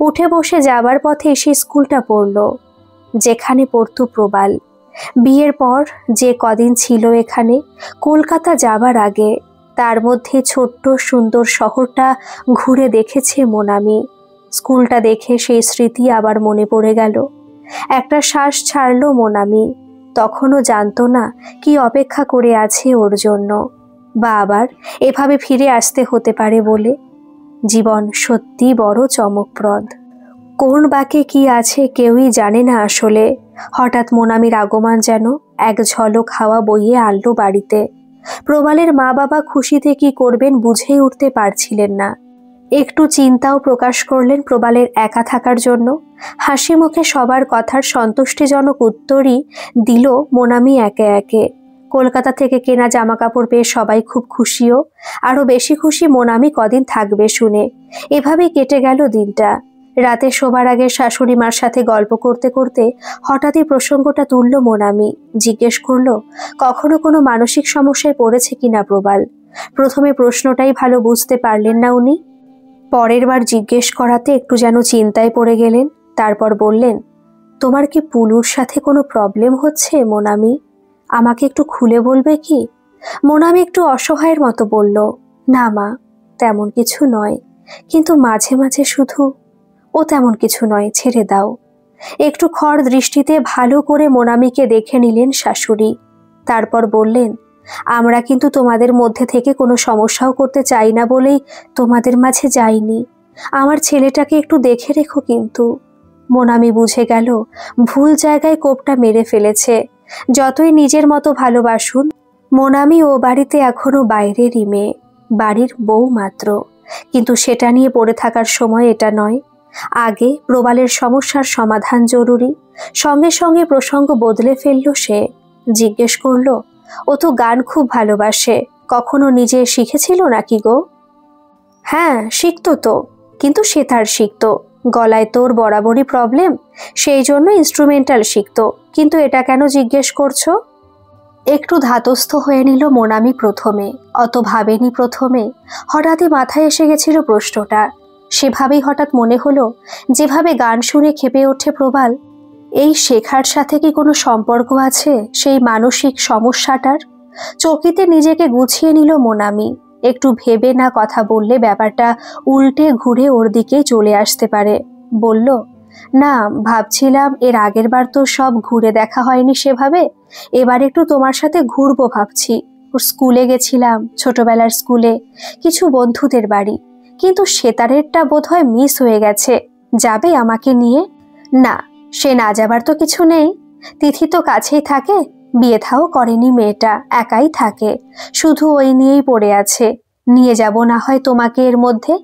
উঠে বসে যাবার পথে সে স্কুলটা পড়ল যেখানে পড়তো প্রবাল। বিয়ের পর যে কদিন ছিল এখানে, কলকাতা যাবার আগে, তার মধ্যে ছোট্ট সুন্দর শহরটা ঘুরে দেখেছে মোনামি। স্কুলটা দেখে সেই স্মৃতি আবার মনে পড়ে গেল। একটা শ্বাস ছাড়ল মোনামি। তখনও জানতো না কি অপেক্ষা করে আছে ওর জন্য, বা আবার এভাবে ফিরে আসতে হতে পারে বলে। জীবন সত্যি বড় চমকপ্রদ। কোন বাকে কি আছে কেউই জানে না আসলে। হঠাৎ মোনামির আগমন যেন এক ঝলক হাওয়া বইয়ে আনলো বাড়িতে। প্রবালের মা বাবা খুশিতে কি করবেন বুঝেই উঠতে পারছিলেন না। একটু চিন্তাও প্রকাশ করলেন প্রবালের একা থাকার জন্য। হাসি মুখে সবার কথার সন্তুষ্টিজনক উত্তরই দিল মোনামি একে একে। কলকাতা থেকে কেনা জামা কাপড় পেয়ে সবাই খুব খুশিও, আরো বেশি খুশি মোনামি কদিন থাকবে শুনে। এভাবেই কেটে গেল দিনটা। রাতে শোবার আগে শাশুড়ি মার সাথে গল্প করতে করতে হঠাৎই প্রসঙ্গটা তুলল মোনামি। জিজ্ঞেস করলো কখনো কোনো মানসিক সমস্যায় পড়েছে কিনা প্রবাল। প্রথমে প্রশ্নটাই ভালো বুঝতে পারলেন না উনি। পরের বার জিজ্ঞেস করাতে একটু যেন চিন্তায় পড়ে গেলেন। তারপর বললেন, তোমার কি পুলুর সাথে কোনো প্রবলেম হচ্ছে মোনামি? আমাকে একটু খুলে বলবে কি? মোনামি একটু অসহায়ের মতো বলল, না মা, তেমন কিছু নয়, কিন্তু মাঝে মাঝে শুধু। ও তেমন কিছু নয়, ছেড়ে দাও। একটু খড় দৃষ্টিতে ভালো করে মোনামিকে দেখে নিলেন শাশুড়ি। তারপর বললেন, আমরা কিন্তু তোমাদের মধ্যে থেকে কোনো সমস্যাও করতে চাই না বলেই তোমাদের মাঝে যাইনি। আমার ছেলেটাকে একটু দেখে রেখো কিন্তু। মোনামি বুঝে গেল ভুল জায়গায় কোপটা মেরে ফেলেছে। যতই নিজের মতো ভালোবাসুন, মোনামি ও বাড়িতে এখনো বাইরেরই মেয়ে, বাড়ির বউ মাত্র। কিন্তু সেটা নিয়ে পড়ে থাকার সময় এটা নয়। আগে প্রবালের সমস্যার সমাধান জরুরি। সঙ্গে সঙ্গে প্রসঙ্গ বদলে ফেলল সে। জিজ্ঞেস করল, ও তো গান খুব ভালোবাসে, কখনো নিজে শিখেছিল নাকি গো? হ্যাঁ, শিখতো তো, কিন্তু সেতার শিখতো। গলায় তোর বরাবরই প্রবলেম, সেই জন্য ইনস্ট্রুমেন্টাল শিখতো। কিন্তু এটা কেন জিজ্ঞেস করছো? একটু ধাতস্থ হয়ে নিল মোনামি প্রথমে, অত ভাবেনি প্রথমে। হঠাৎই মাথায় এসে গেছিল প্রশ্নটা। সেভাবেই হঠাৎ মনে হলো, যেভাবে গান শুনে খেপে ওঠে প্রবাল, এই শেখার সাথে কি কোনো সম্পর্ক আছে সেই মানসিক সমস্যাটার? চকিতে নিজেকে গুছিয়ে নিল মোনামি। একটু ভেবে না কথা বললে ব্যাপারটা উল্টে ঘুরে ওর দিকেই চলে আসতে পারে। বলল, না, ভাবছিলাম এর আগের বার তো সব ঘুরে দেখা হয়নি সেভাবে, এবার একটু তোমার সাথে ঘুরবো ভাবছি। ওর স্কুলে গেছিলাম, ছোটবেলার স্কুলে, কিছু বন্ধুদের বাড়ি, কিন্তু সেতারেরটা বোধহয় মিস হয়ে গেছে। যাবে আমাকে নিয়ে? না, সে না যাবার তো কিছু নেই। তিথি তো কাছেই থাকে, বিয়ে থাও করেনি মেয়েটা, একাই থাকে, শুধু ওই নিয়েই পড়ে আছে। নিয়ে যাব না হয় তোমাকে এর মধ্যে।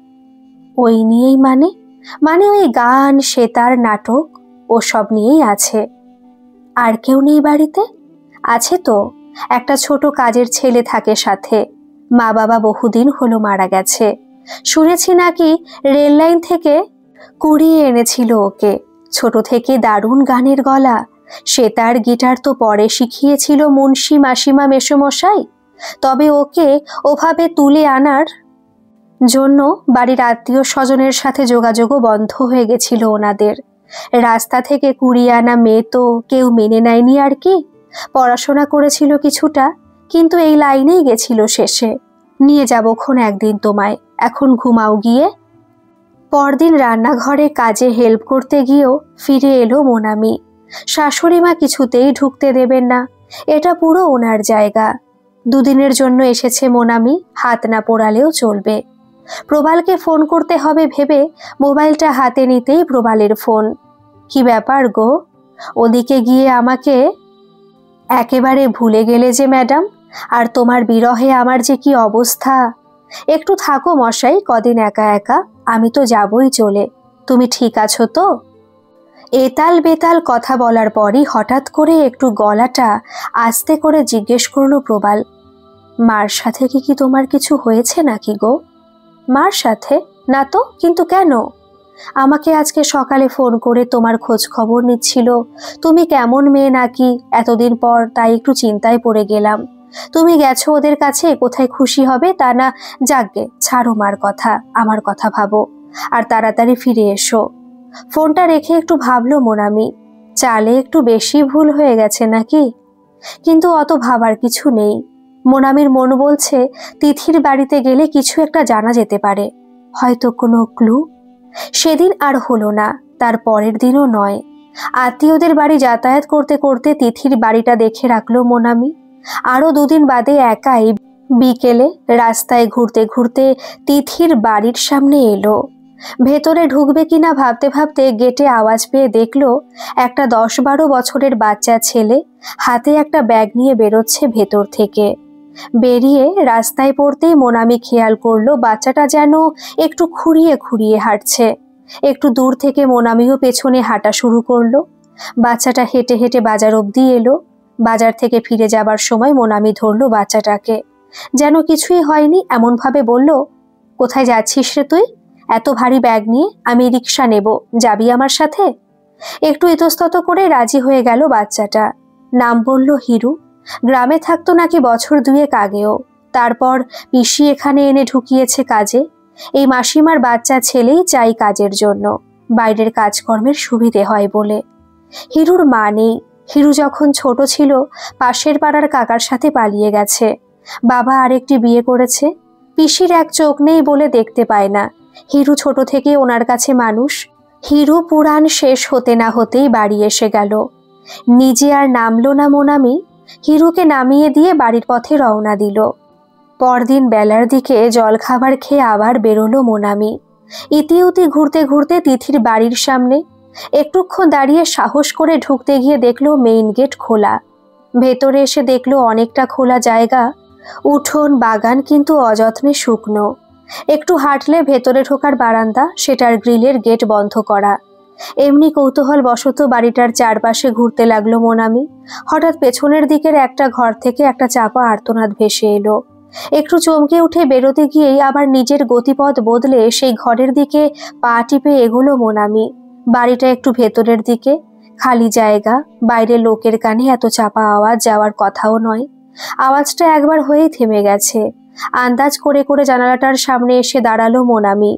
ওই নিয়েই মানে? মানে ওই গান, সেতার, নাটক, ও সব নিয়েই আছে। আর কেউ নেই বাড়িতে? আছে তো, একটা ছোট কাজের ছেলে থাকে সাথে। মা বাবা বহুদিন হলো মারা গেছে। শুনেছি নাকি রেল লাইন থেকে কুড়িয়ে এনেছিল ওকে। ছোট থেকে দারুণ গানের গলা। সেতার, গিটার তো পরে শিখিয়েছিল মুন্সি মাসিমা মেসোমশাই। তবে ওকে ওভাবে তুলে আনার জন্য বাড়ির আত্মীয় স্বজনের সাথে যোগাযোগও বন্ধ হয়ে গেছিল ওনাদের। রাস্তা থেকে কুড়িয়ে আনা মেয়ে তো কেউ মেনে নেয়নি আর কি। পড়াশোনা করেছিল কিছুটা, কিন্তু এই লাইনেই গেছিল শেষে। নিয়ে যাবক্ষণ একদিন তোমায়, এখন ঘুমাও গিয়ে। পরদিন রান্নাঘরে কাজে হেল্প করতে গিয়েও ফিরে এলো মোনামি। শাশুড়ি মা কিছুতেই ঢুকতে দেবেন না, এটা পুরো ওনার জায়গা। দুদিনের জন্য এসেছে মোনামি, হাত না পোড়ালেও চলবে। প্রবালকে ফোন করতে হবে ভেবে মোবাইলটা হাতে নিতেই প্রবালের ফোন। কি ব্যাপার গো, ওদিকে গিয়ে আমাকে একেবারে ভুলে গেলে যে ম্যাডাম? আর তোমার বিরহে আমার যে কি অবস্থা। একটু থাকো মশাই কদিন একা একা, আমি তো যাবই চলে। তুমি ঠিক আছো তো? এতাল বেতাল কথা বলার পরই হঠাৎ করে একটু গলাটা আস্তে করে জিজ্ঞেস করলো প্রবাল, মার সাথে কি তোমার কিছু হয়েছে নাকি গো? মার সাথে? না তো, কিন্তু কেন? আমাকে আজকে সকালে ফোন করে তোমার খোঁজ খবর নিচ্ছিল, তুমি কেমন মেয়ে নাকি এতদিন পর, তাই একটু চিন্তায় পড়ে গেলাম। তুমি গেছো ওদের কাছে, কোথায় খুশি হবে তা না। যাকগে, ছাড়ো মার কথা, আমার কথা ভাবো, আর তাড়াতাড়ি ফিরে এসো। ফোনটা রেখে একটু ভাবলো মোনামি, চালে একটু বেশি ভুল হয়ে গেছে নাকি? কিন্তু অত ভাবার কিছু নেই। মোনামির মন বলছে তিথির বাড়িতে গেলে কিছু একটা জানা যেতে পারে, হয়তো কোনো ক্লু। সেদিন আর হলো না, তার পরের দিনও নয়। আত্মীয়দের বাড়ি যাতায়াত করতে করতে তিথির বাড়িটা দেখে রাখলো মোনামি। আরো দুদিন বাদে একাই বিকেলে রাস্তায় ঘুরতে ঘুরতে তিথির বাড়ির সামনে এলো। ভেতরে ঢুকবে কিনা ভাবতে ভাবতে গেটে আওয়াজ পেয়ে দেখলো একটা 10-12 বছরের বাচ্চা ছেলে হাতে একটা ব্যাগ নিয়ে বেরোচ্ছে ভেতর থেকে। বেরিয়ে রাস্তায় পড়তেই মোনামি খেয়াল করলো বাচ্চাটা যেন একটু খুঁড়িয়ে খুঁড়িয়ে হাঁটছে। একটু দূর থেকে মোনামিও পেছনে হাঁটা শুরু করলো। বাচ্চাটা হেঁটে হেঁটে বাজার অবধি এলো। বাজার থেকে ফিরে যাবার সময় মোনামি ধরল বাচ্চাটাকে, যেন কিছুই হয়নি এমনভাবে বলল, কোথায় যাচ্ছিস রে তুই? এত ভারী ব্যাগ নিয়ে? আমি রিক্সা নেব, যাবি আমার সাথে? একটু ইতস্তত করে রাজি হয়ে গেল বাচ্চাটা। নাম বলল হিরু। গ্রামে থাকতো নাকি বছর 2 আগেও। তারপর পিসি এখানে এনে ঢুকিয়েছে কাজে। এই মাসিমার বাচ্চা ছেলেই চাই কাজের জন্য, বাইরের কাজকর্মের সুবিধে হয় বলে। হিরুর মা নেই। হিরু যখন ছোট ছিল পাশের পাড়ার কাকার সাথে পালিয়ে গেছে। বাবা আরেকটি বিয়ে করেছে। পিসির এক চোখ নেই বলে দেখতে পায় না। হিরু ছোট থেকে ওনার কাছে মানুষ। হিরু পুরাণ শেষ হতে না হতেই বাড়ি এসে গেল। নিজে আর নামলো না মোনামি। হিরুকে নামিয়ে দিয়ে বাড়ির পথে রওনা দিল। পরদিন বেলার দিকে জলখাবার খেয়ে আবার বেরোলো মোনামি। ইতিউতি ঘুরতে ঘুরতে তিথির বাড়ির সামনে একটুক্ষণ দাঁড়িয়ে সাহস করে ঢুকতে গিয়ে দেখলো মেইন গেট খোলা। ভেতরে এসে দেখলো অনেকটা খোলা জায়গা, উঠোন বাগান, কিন্তু অযত্নে শুকনো। একটু হাঁটলে ভেতরে ঢোকার বারান্দা, সেটার গ্রিলের গেট বন্ধ করা। এমনি কৌতূহল বশত বাড়িটার চারপাশে ঘুরতে লাগলো মোনামি। হঠাৎ পেছনের দিকের একটা ঘর থেকে একটা চাপা আর্তনাদ ভেসে এলো। একটু চমকে উঠে বেরোতে গিয়েই আবার নিজের গতিপথ বদলে সেই ঘরের দিকে পা টিপে এগোলো মোনামি। বাড়িটা একটু ভেতরের দিকে, খালি জায়গা, বাইরে লোকের কানে এত চাপা আওয়াজ যাওয়ার কথাও নয়। আওয়াজটা একবার হয়েই থেমে গেছে। আন্দাজ করে করে জানালাটার সামনে এসে দাঁড়ালো মোনামি।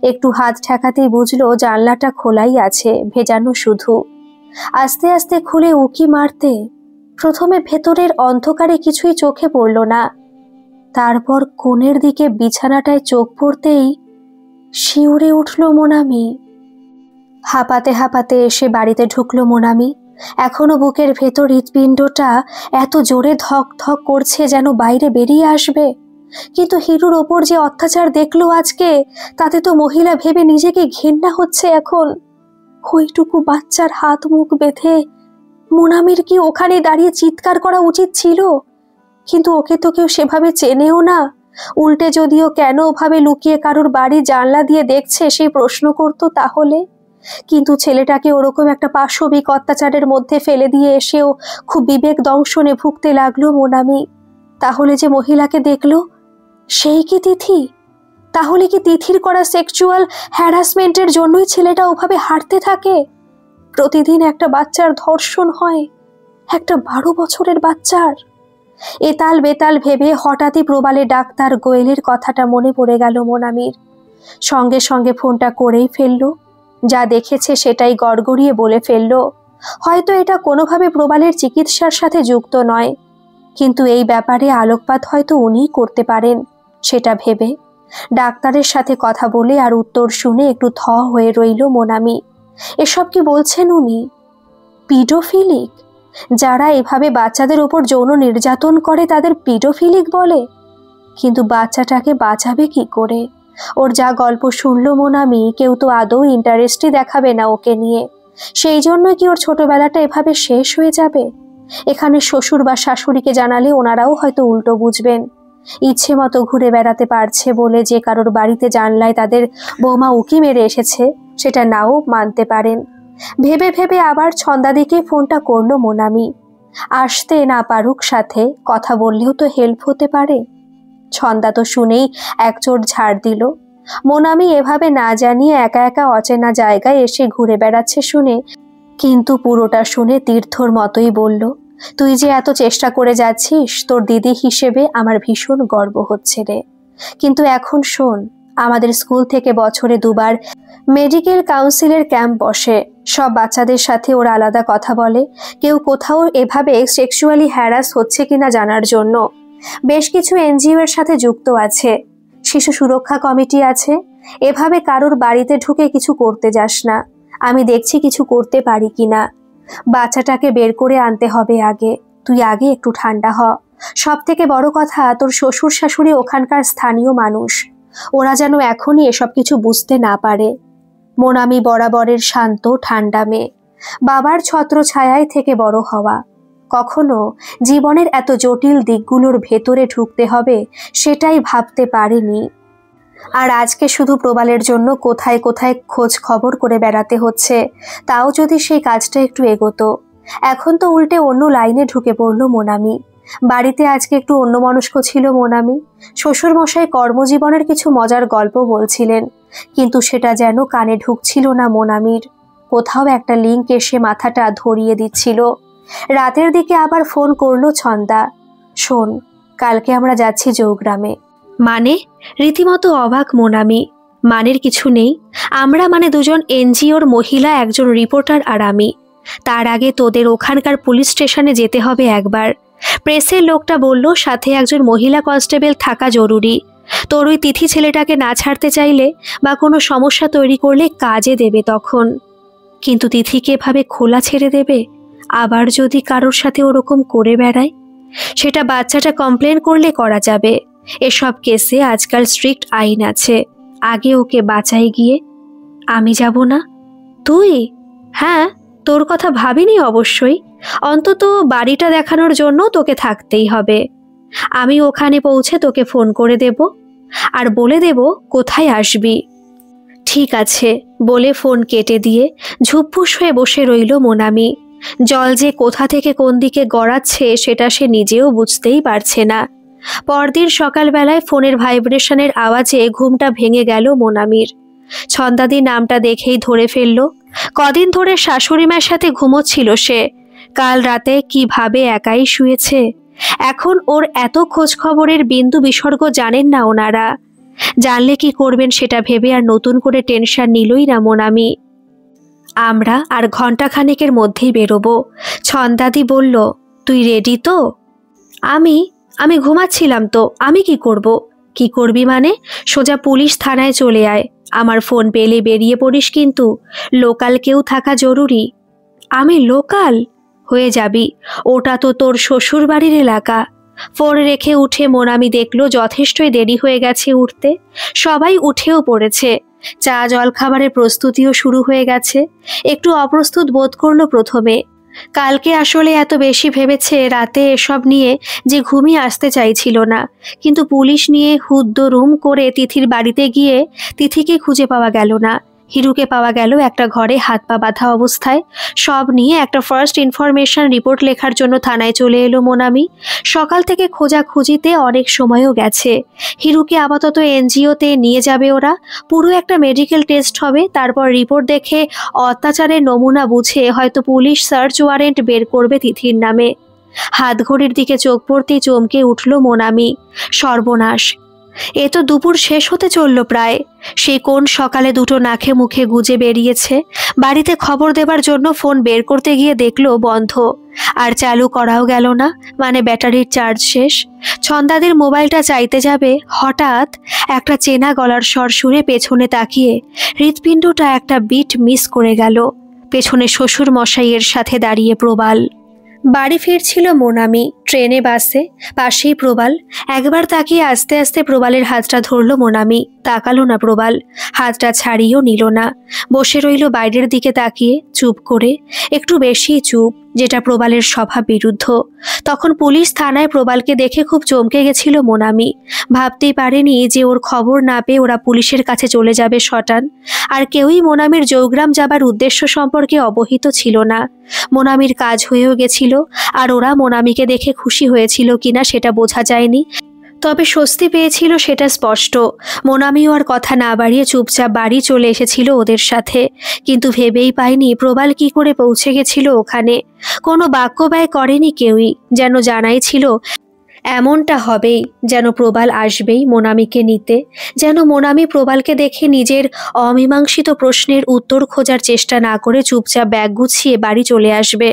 একটু হাত ঠেকাতেই বুঝলো জানলাটা খোলাই আছে, ভেজানো শুধু। আস্তে আস্তে খুলে উকি মারতে প্রথমে ভেতরের অন্ধকারে কিছুই চোখে পড়ল না। তারপর কোণের দিকে বিছানাটায় চোখ পড়তেই শিউরে উঠল মোনামি। হাঁপাতে হাঁপাতে এসে বাড়িতে ঢুকলো মোনামি। এখনো বুকের ভেতর হৃৎপিণ্ডটা এত জোরে ধক ধক করছে যেন বাইরে বেরিয়ে আসবে। কিন্তু হিরুর ওপর যে অত্যাচার দেখলো আজকে, তাতে তো মহিলা ভেবে নিজেকে ঘেন্না হচ্ছে এখন। ওইটুকু বাচ্চার হাত মুখ বেঁধে মোনামির কি ওখানে দাঁড়িয়ে চিৎকার করা উচিত ছিল? কিন্তু ওকে তো কেউ সেভাবে চেনেও না। উল্টে যদিও কেন ওভাবে লুকিয়ে কারোর বাড়ি জানলা দিয়ে দেখছে সেই প্রশ্ন করতো তাহলে। কিন্তু ছেলেটাকে ওরকম একটা পাশবিক অত্যাচারের মধ্যে ফেলে দিয়ে এসেও খুব বিবেক দংশনে ভুগতে লাগলো মোনামি। তাহলে যে মহিলাকে দেখলো সেই কি তিথি? তাহলে কি তিথির করা সেক্সুয়াল হ্যারাসমেন্টের জন্যই ছেলেটা ওভাবে হাঁটতে থাকে? প্রতিদিন একটা বাচ্চার ধর্ষণ হয়, একটা 12 বছরের বাচ্চার। এতাল বেতাল ভেবে হঠাৎই প্রবালে ডাক্তার গোয়েলের কথাটা মনে পড়ে গেল মোনামির। সঙ্গে সঙ্গে ফোনটা করেই ফেললো। যা দেখেছে সেটাই গড়গড়িয়ে বলে ফেললো। হয়তো এটা কোনোভাবে প্রবালের চিকিৎসার সাথে যুক্ত নয়, কিন্তু এই ব্যাপারে আলোকপাত হয়তো উনিই করতে পারেন। সেটা ভেবে ডাক্তারের সাথে কথা বলে আর উত্তর শুনে একটু থ হয়ে রইল মোনামি। এসব কি বলছেন উনি? পিডোফিলিক? যারা এভাবে বাচ্চাদের ওপর যৌন নির্যাতন করে তাদের পিডোফিলিক বলে? কিন্তু বাচ্চাটাকে বাঁচাবে কি করে? ওর যা গল্প শুনলো মোনামি, কেউ তো আদৌ ইন্টারেস্টই দেখাবে না ওকে নিয়ে। সেই জন্য কি ওর ছোটবেলাটা এভাবে শেষ হয়ে যাবে? এখানে শ্বশুর বা শাশুড়িকে জানালে ওনারাও হয়তো উল্টো বুঝবেন। ইচ্ছে মতো ঘুরে বেড়াতে পারছে বলে যে কারোর বাড়িতে জানলায় তাদের বৌমা উকি মেরে এসেছে, সেটা নাও মানতে পারেন। ভেবে ভেবে আবার ছন্দাদিকে ফোনটা করলো মোনামি। আসতে না পারুক, সাথে কথা বললেও তো হেল্প হতে পারে। ছন্দা তো শুনেই এক চোট ঝাড় দিল। মোনামি এভাবে না জানিয়ে একা একা অচেনা জায়গায় এসে ঘুরে বেড়াচ্ছে শুনে, কিন্তু পুরোটা শুনে তীর্থর মতোই বলল, তুই যে এত চেষ্টা করে যাচ্ছিস, তোর দিদি হিসেবে আমার ভীষণ গর্ব হচ্ছে রে। কিন্তু এখন শোন, আমাদের স্কুল থেকে বছরে 2 বার মেডিকেল কাউন্সিলের ক্যাম্প বসে। সব বাচ্চাদের সাথে ওরা আলাদা কথা বলে, কেউ কোথাও এভাবে সেক্সুয়ালি হ্যারাস হচ্ছে কিনা জানার জন্য। বেশ কিছু এনজিও এর সাথে যুক্ত আছে, শিশু সুরক্ষা কমিটি আছে। এভাবে কারোর বাড়িতে ঢুকে কিছু করতে যাস না। আমি দেখছি কিছু করতে পারি কিনা। বাচ্চাটাকে বের করে আনতে হবে আগে। তুই আগে একটু ঠান্ডা হ। সব থেকে বড় কথা, তোর শ্বশুর শাশুড়ি ওখানকার স্থানীয় মানুষ, ওরা যেন এখনই এসব কিছু বুঝতে না পারে। মোনামি বরাবরের শান্ত ঠান্ডা মেয়ে, বাবার ছত্র ছায়ায় থেকে বড় হওয়া। কখনো জীবনের এত জটিল দিকগুলোর ভেতরে ঢুকতে হবে সেটাই ভাবতে পারেনি। আর আজকে শুধু প্রবালের জন্য কোথায় কোথায় খোঁজ খবর করে বেড়াতে হচ্ছে। তাও যদি সেই কাজটা একটু এগোতো, এখন তো উল্টে অন্য লাইনে ঢুকে পড়ল মোনামি। বাড়িতে আজকে একটু অন্যমনস্ক ছিল মোনামি। শ্বশুরমশাই কর্মজীবনের কিছু মজার গল্প বলছিলেন, কিন্তু সেটা যেন কানে ঢুকছিল না মোনামির। কোথাও একটা লিঙ্ক এসে মাথাটা ধরিয়ে দিচ্ছিল। রাতের দিকে আবার ফোন করলো ছন্দা। শোন, কালকে আমরা যাচ্ছি জৌগ্রামে। মানে? রীতিমতো অবাক মোনামি। মানের কিছু নেই। আমরা মানে দুজন এনজিওর মহিলা, একজন রিপোর্টার আর আমি। তার আগে তোদের ওখানকার পুলিশ স্টেশনে যেতে হবে একবার। প্রেসের লোকটা বলল সাথে একজন মহিলা কনস্টেবল থাকা জরুরি। তোর ওই তিথি ছেলেটাকে না ছাড়তে চাইলে বা কোনো সমস্যা তৈরি করলে কাজে দেবে তখন। কিন্তু তিথিকে এভাবে খোলা ছেড়ে দেবে? আবার যদি কারোর সাথে ওরকম করে বেড়ায়? সেটা বাচ্চাটা কমপ্লেন করলে করা যাবে। এসব কেসে আজকাল স্ট্রিক্ট আইন আছে। আগে ওকে বাঁচাই গিয়ে। আমি যাব না? তুই? হ্যাঁ, তোর কথা ভাবিনি অবশ্যই। অন্তত বাড়িটা দেখানোর জন্য তোকে থাকতেই হবে। আমি ওখানে পৌঁছে তোকে ফোন করে দেব আর বলে দেব কোথায় আসবি। ঠিক আছে বলে ফোন কেটে দিয়ে ঝুপফুস হয়ে বসে রইল মোনামি। জল যে কোথা থেকে কোন দিকে গড়াচ্ছে সেটা সে নিজেও বুঝতেই পারছে না। পরদিন সকালবেলায় ফোনের ভাইব্রেশনের আওয়াজে ঘুমটা ভেঙে গেল মোনামির। ছন্দাদি নামটা দেখেই ধরে ফেলল। কদিন ধরে শাশুড়ি মায়ের সাথে ঘুমোচ্ছিল সে। কাল রাতে কিভাবে একাই শুয়েছে। এখন ওর এত খোঁজ খবরের বিন্দু বিসর্গ জানেন না ওনারা। জানলে কি করবেন সেটা ভেবে আর নতুন করে টেনশন নিলই না মোনামি। আমরা আর ঘণ্টাখানেকের মধ্যেই বেরোবো। ছন্দাদি বলল, তুই রেডি তো? আমি ঘুমাচ্ছিলাম তো। আমি কি করব? কি করবি মানে? সোজা পুলিশ থানায় চলে আয়। আমার ফোন পেলে বেরিয়ে পড়িস, কিন্তু লোকাল কেউ থাকা জরুরি। আমি লোকাল? হয়ে যাবি। ওটা তো তোর শ্বশুর বাড়ির এলাকা। ফোন রেখে উঠে মোনামি দেখল যথেষ্টই দেরি হয়ে গেছে উঠতে। সবাই উঠেও পড়েছে। চা জল খাবারের প্রস্তুতিও শুরু হয়ে গেছে। একটু অপ্রস্তুত বোধ করলো প্রথমে। কালকে আসলে এত বেশি ভেবেছে রাতে এসব নিয়ে যে ঘুমিয়ে আসতে চাইছিল না। কিন্তু পুলিশ নিয়ে হুদ্দরুম করে তিথির বাড়িতে গিয়ে তিথিকে খুঁজে পাওয়া গেল না। হিরুকে পাওয়া গেল একটা ঘরে হাত পা বাঁধা অবস্থায়। সব নিয়ে একটা ফার্স্ট ইনফরমেশন রিপোর্ট লেখার জন্য থানায় চলে এলো মোনামি। সকাল থেকে খোঁজাখুঁজিতে অনেক সময়ও গেছে। হিরুকে আপাতত এনজিওতে নিয়ে যাবে ওরা। পুরো একটা মেডিকেল টেস্ট হবে। তারপর রিপোর্ট দেখে অত্যাচারের নমুনা বুঝে হয়তো পুলিশ সার্চ ওয়ারেন্ট বের করবে তিথির নামে। হাত ঘড়ির দিকে চোখ পড়তেই চমকে উঠল মোনামি। সর্বনাশ, এ তো দুপুর শেষ হতে চলল প্রায়। সে কোন সকালে দুটো নাকে মুখে গুজে বেরিয়েছে। বাড়িতে খবর দেবার জন্য ফোন বের করতে গিয়ে দেখলো বন্ধ। আর চালু করাও গেল না, মানে ব্যাটারির চার্জ শেষ। ছন্দাদের মোবাইলটা চাইতে যাবে, হঠাৎ একটা চেনা গলার স্বর শুনে পেছনে তাকিয়ে হৃৎপিণ্ডটা একটা বিট মিস করে গেল। পেছনে শ্বশুর মশাইয়ের সাথে দাঁড়িয়ে প্রবাল। বাড়ি ফিরছিল মোনামি ট্রেনে বাসে। পাশেই প্রবাল। একবার তাকিয়ে আস্তে আস্তে প্রবালের হাতটা ধরল মোনামি। তাকালো না প্রবাল, হাতটা ছাড়িয়েও নিল না। বসে রইল বাইরের দিকে তাকিয়ে, চুপ করে, একটু বেশি চুপ, যেটা প্রবালের স্বভাব বিরুদ্ধ। তখন পুলিশ থানায় প্রবালকে দেখে খুব চমকে গেছিল মোনামি। ভাবতেই পারেনি যে ওর খবর না পেয়ে ওরা পুলিশের কাছে চলে যাবে শটান। আর কেউই মোনামির জৌগ্রাম যাবার উদ্দেশ্য সম্পর্কে অবহিত ছিল না। মোনামির কাজ হয়েও গেছিল, আর ওরা মোনামিকে দেখে খুশি হয়েছিল কিনা সেটা বোঝা যায়নি। তবে স্বস্তি পেয়েছিল সেটা স্পষ্ট। মোনামিও আর কথা না বাড়িয়ে চুপচাপ বাড়ি চলে এসেছিল ওদের সাথে। কিন্তু ভেবেই পায়নি প্রবাল কি করে পৌঁছে গেছিল ওখানে। কোনো বাক্য ব্যয় করেনি কেউই, যেন জানাই ছিল এমনটা হবেই, যেন প্রবাল আসবেই মোনামিকে নিতে, যেন মোনামি প্রবালকে দেখে নিজের অমীমাংসিত প্রশ্নের উত্তর খোঁজার চেষ্টা না করে চুপচাপ ব্যাগ গুছিয়ে বাড়ি চলে আসবে,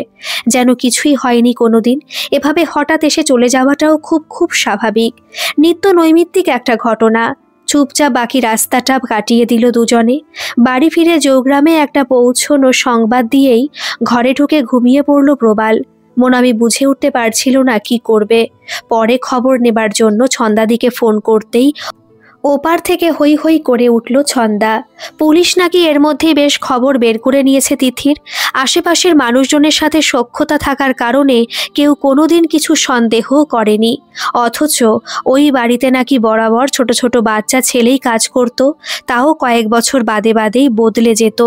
যেন কিছুই হয়নি কোনোদিন। এভাবে হঠাৎ এসে চলে যাওয়াটাও খুব খুব স্বাভাবিক, নিত্য নৈমিত্তিক একটা ঘটনা। চুপচাপ বাকি রাস্তাটা কাটিয়ে দিল দুজনে। বাড়ি ফিরে জৌগ্রামে একটা পৌঁছনো সংবাদ দিয়েই ঘরে ঢুকে ঘুমিয়ে পড়ল প্রবাল। মোনামি বুঝে উঠতে পারছিল না কি করবে। পরে খবর নেবার জন্য ছন্দাদিকে ফোন করতেই ওপার থেকে হৈ হৈ করে উঠল ছন্দা। পুলিশ নাকি এর মধ্যেই বেশ খবর বের করে নিয়েছে তিথির। আশেপাশের মানুষজনের সাথে সখ্যতা থাকার কারণে কেউ কোনোদিন কিছু সন্দেহও করেনি। অথচ ওই বাড়িতে নাকি বরাবর ছোট ছোট বাচ্চা ছেলেই কাজ করত, তাও কয়েক বছর বাদে বাদেই বদলে যেত।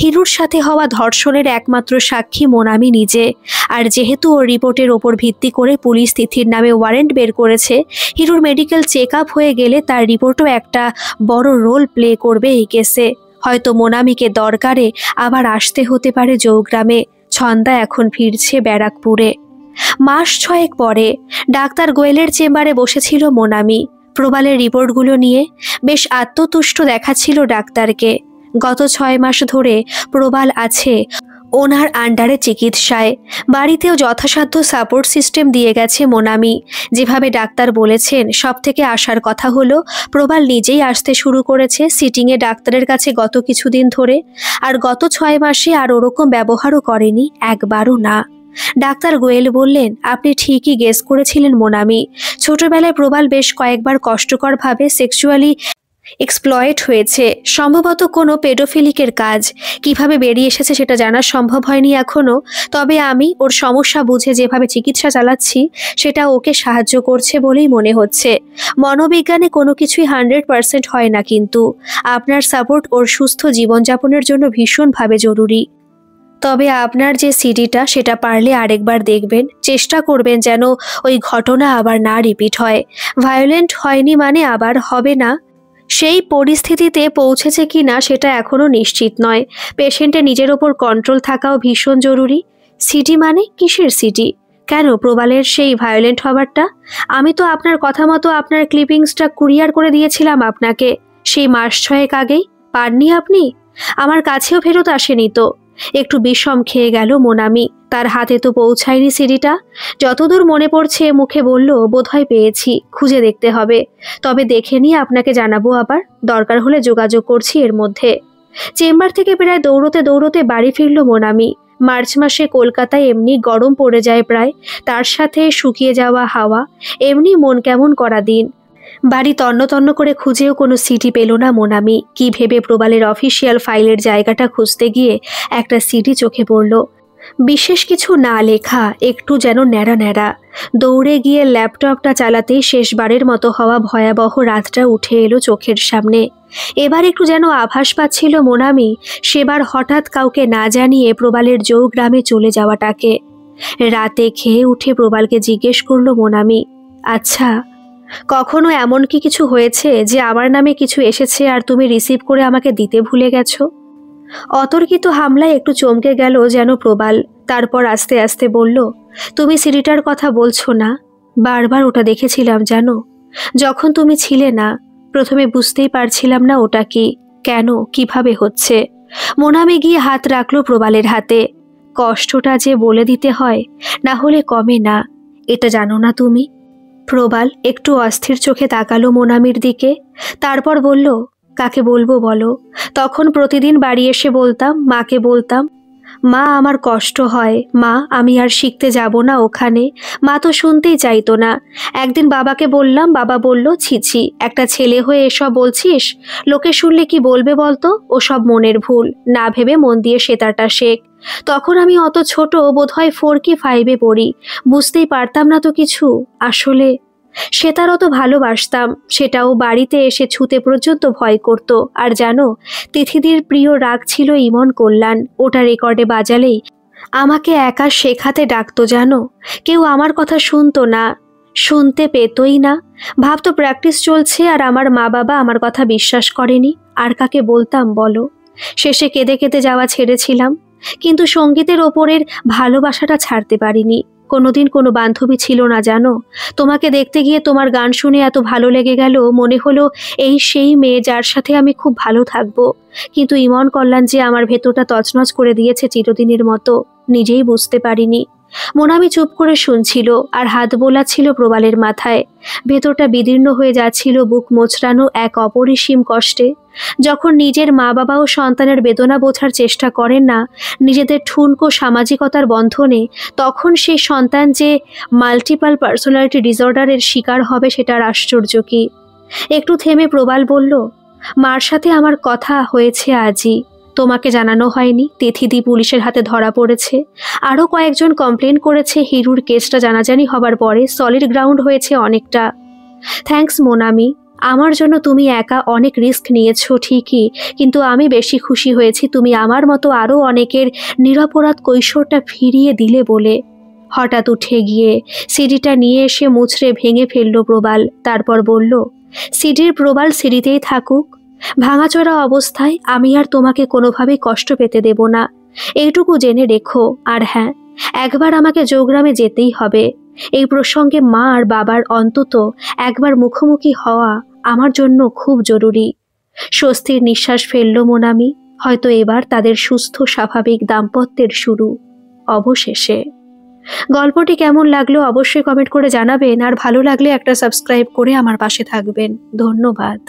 হিরুর সাথে হওয়া ধর্ষণের একমাত্র সাক্ষী মোনামি নিজে। আর যেহেতু ওর রিপোর্টের ওপর ভিত্তি করে পুলিশ তিথির নামে ওয়ারেন্ট বের করেছে, হিরুর মেডিকেল চেক আপ হয়ে গেলে তার রিপোর্টও একটা বড় রোল প্লে করবে এই কেসে। হয়তো মোনামিকে দরকারে আবার আসতে হতে পারে জৌগ্রামে। ছন্দা এখন ফিরছে ব্যারাকপুরে। মাস 6 পরে ডাক্তার গোয়েলের চেম্বারে বসেছিল মোনামি প্রবালের রিপোর্টগুলো নিয়ে। বেশ আত্মতুষ্ট দেখাচ্ছিল ডাক্তারকে। গত 6 মাস ধরে প্রবাল আছে ওনার আন্ডারে চিকিৎসায়। বাড়িতেও যথাসাধ্য সাপোর্ট সিস্টেম দিয়ে গেছে মোনামি। যেভাবে ডাক্তার বলেছেন, সব থেকে আসার কথা হলো প্রবাল নিজেই আসতে শুরু করেছে সিটিংয়ে ডাক্তারের কাছে গত কিছুদিন ধরে। আর গত 6 মাসে আর ওরকম ব্যবহারও করেনি, একবারও না। ডাক্তার গোয়েল বললেন, আপনি ঠিকই গেস করেছিলেন মোনামি। ছোটবেলায় প্রবাল বেশ কয়েকবার কষ্টকরভাবে সেক্সুয়ালি এক্সপ্লয়েট হয়েছে, সম্ভবত কোনো পেডোফিলিকের কাজ। কিভাবে বেরিয়ে এসেছে সেটা জানা সম্ভব হয়নি এখনো। তবে আমি ওর সমস্যা বুঝে যেভাবে চিকিৎসা চালাচ্ছি সেটা ওকে সাহায্য করছে বলেই মনে হচ্ছে। মনোবিজ্ঞানে কোনো কিছুই 100% হয় না, কিন্তু আপনার সাপোর্ট ওর সুস্থ জীবনযাপনের জন্য ভীষণভাবে জরুরি। তবে আপনার যে সিডিটা সেটা পারলে আরেকবার দেখবেন, চেষ্টা করবেন যেন ওই ঘটনা আবার না রিপিট হয়। ভায়োলেন্ট হয়নি মানে আবার হবে না, সেই পরিস্থিতিতে পৌঁছেছে কি না সেটা এখনও নিশ্চিত নয়। পেশেন্টের নিজের ওপর কন্ট্রোল থাকাও ভীষণ জরুরি। সিডি মানে কিসের সিডি? কেন প্রবালের সেই ভায়োলেন্ট হওয়ারটা? আমি তো আপনার কথা মতো আপনার ক্লিপিংসটা কুরিয়ার করে দিয়েছিলাম আপনাকে সেই মাস 6 আগেই। পাননি আপনি? আমার কাছেও ফেরত আসেনি তো। একটু বিষম খেয়ে গেল মোনামি। তার হাতে তো পৌঁছায়নি সিডিটা। যতদূর মনে পড়ছে মুখে বলল, বোধহয় পেয়েছি, খুঁজে দেখতে হবে। তবে দেখে নিয়ে আপনাকে জানাবো আবার, দরকার হলে যোগাযোগ করছি এর মধ্যে। চেম্বার থেকে প্রায় দৌড়তে দৌড়তে বাড়ি ফিরল মোনামি। মার্চ মাসে কলকাতায় এমনি গরম পড়ে যায় প্রায়, তার সাথে শুকিয়ে যাওয়া হাওয়া, এমনি মন কেমন করা দিন। বাড়ি তন্ন তন্ন করে খুঁজেও কোনো সিডি পেল না মোনামি। কি ভেবে প্রবালের অফিসিয়াল ফাইলের জায়গাটা খুঁজতে গিয়ে একটা সিডি চোখে পড়ল। বিশেষ কিছু না লেখা, একটু যেন ন্যাড়া ন্যাড়া। দৌড়ে গিয়ে ল্যাপটপটা চালাতেই শেষবারের মতো হওয়া ভয়াবহ রাতটা উঠে এলো চোখের সামনে। এবার একটু যেন আভাস পাচ্ছিল মোনামি সেবার হঠাৎ কাউকে না জানিয়ে প্রবালের জৌগ্রামে চলে যাওয়াটাকে। রাতে খেয়ে উঠে প্রবালকে জিজ্ঞেস করলো মোনামি, আচ্ছা, কখনো এমন কি কিছু হয়েছে যে আমার নামে কিছু এসেছে আর তুমি রিসিভ করে আমাকে দিতে ভুলে গেছো? অতর্কিত হামলায় একটু চমকে গেল যেন প্রবাল। তারপর আস্তে আস্তে বলল, তুমি সিডিটার কথা বলছো না? বারবার ওটা দেখেছিলাম জানো, যখন তুমি ছিলে না। প্রথমে বুঝতেই পারছিলাম না ওটা কি, কেন, কিভাবে হচ্ছে। মোনামি গিয়ে হাত রাখলো প্রবালের হাতে। কষ্টটা যে বলে দিতে হয়, না হলে কমে না, এটা জানো না তুমি? প্রবাল একটু অস্থির চোখে তাকালো মোনামির দিকে। তারপর বলল, কাকে বলবো বলো? তখন প্রতিদিন বাড়ি এসে বলতাম, মাকে বলতাম, মা আমার কষ্ট হয়, মা আমি আর শিখতে যাব না ওখানে। মা তো শুনতেই চাইতো না। একদিন বাবাকে বললাম, বাবা বলল, ছিছি, একটা ছেলে হয়ে এসব বলছিস? লোকে শুনলে কি বলবে বলতো? ওসব মনের ভুল, না ভেবে মন দিয়ে সেতারটা শেখ। তখন আমি অত ছোট, বোধহয় 4 কি 5-এ পড়ি, বুঝতেই পারতাম না তো কিছু। আসলে সেতার অত ভালোবাসতাম, সেটাও বাড়িতে এসে ছুতে পর্যন্ত ভয় করত। আর জানো, তিথিদির প্রিয় রাগ ছিল ইমন কল্যাণ। ওটা রেকর্ডে বাজালেই আমাকে একা শেখাতে ডাকতো জানো। কেউ আমার কথা শুনতো না, শুনতে পেতই না। ভাবতো প্র্যাকটিস চলছে, আর আমার মা বাবা আমার কথা বিশ্বাস করেনি। আর কাকে বলতাম বলো? শেষে কেঁদে কেঁদে যাওয়া ছেড়েছিলাম, কিন্তু সঙ্গীতের ওপরের ভালোবাসাটা ছাড়তে পারিনি। কোনোদিন কোনো বান্ধবী ছিল না জানো। তোমাকে দেখতে গিয়ে তোমার গান শুনে এত ভালো লেগে গেল, মনে হলো এই সেই মেয়ে যার সাথে আমি খুব ভালো থাকবো। কিন্তু ইমন কল্যাণ যে আমার ভেতরটা তছনছ করে দিয়েছে চিরদিনের মতো, নিজেই বুঝতে পারিনি। মোনামি চুপ করে শুনছিল আর হাত বোলাচ্ছিল প্রবালের মাথায়। ভেতরটা বিদীর্ণ হয়ে যাচ্ছিল বুক মোচড়ানো এক অপরিসীম কষ্টে। যখন নিজের মা বাবাও সন্তানের বেদনা বোঝার চেষ্টা করেন না নিজেদের ঠুনকো সামাজিকতার বন্ধনে, তখন সেই সন্তান যে মাল্টিপল পার্সোনালিটি ডিসঅর্ডারের শিকার হবে সেটার আশ্চর্য কি? একটু থেমে প্রবাল বলল, মার সাথে আমার কথা হয়েছে আজই। তোমাকে জানানো হয়নি তিথিদি পুলিশের হাতে ধরা পড়েছে। আরও কয়েকজন কমপ্লেন করেছে। হিরুর কেসটা জানাজানি হবার পরে সলিড গ্রাউন্ড হয়েছে অনেকটা। থ্যাঙ্কস মোনামি, আমার জন্য তুমি একা অনেক রিস্ক নিয়েছো ঠিকই, কিন্তু আমি বেশি খুশি হয়েছি তুমি আমার মতো আরও অনেকের নিরপরাধ কৈশোরটা ফিরিয়ে দিলে বলে। হঠাৎ উঠে গিয়ে সিঁড়িটা নিয়ে এসে মুচড়ে ভেঙে ফেলল প্রবাল। তারপর বলল, সিঁড়ির প্রবাল সিঁড়িতেই থাকুক। ভাঙাচোরা অবস্থায় আমি আর তোমাকে কোনোভাবেই কষ্ট পেতে দেব না, এইটুকু জেনে রেখো। আর হ্যাঁ, একবার আমাকে যোগগ্রামে যেতেই হবে। এই প্রসঙ্গে মা আর বাবার অন্তত একবার মুখোমুখি হওয়া আমার জন্য খুব জরুরি। স্বস্তির নিঃশ্বাস ফেলল মোনামি। হয়তো এবার তাদের সুস্থ স্বাভাবিক দাম্পত্যের শুরু অবশেষে। গল্পটি কেমন লাগলো অবশ্যই কমেন্ট করে জানাবেন, আর ভালো লাগলে একটা সাবস্ক্রাইব করে আমার পাশে থাকবেন। ধন্যবাদ।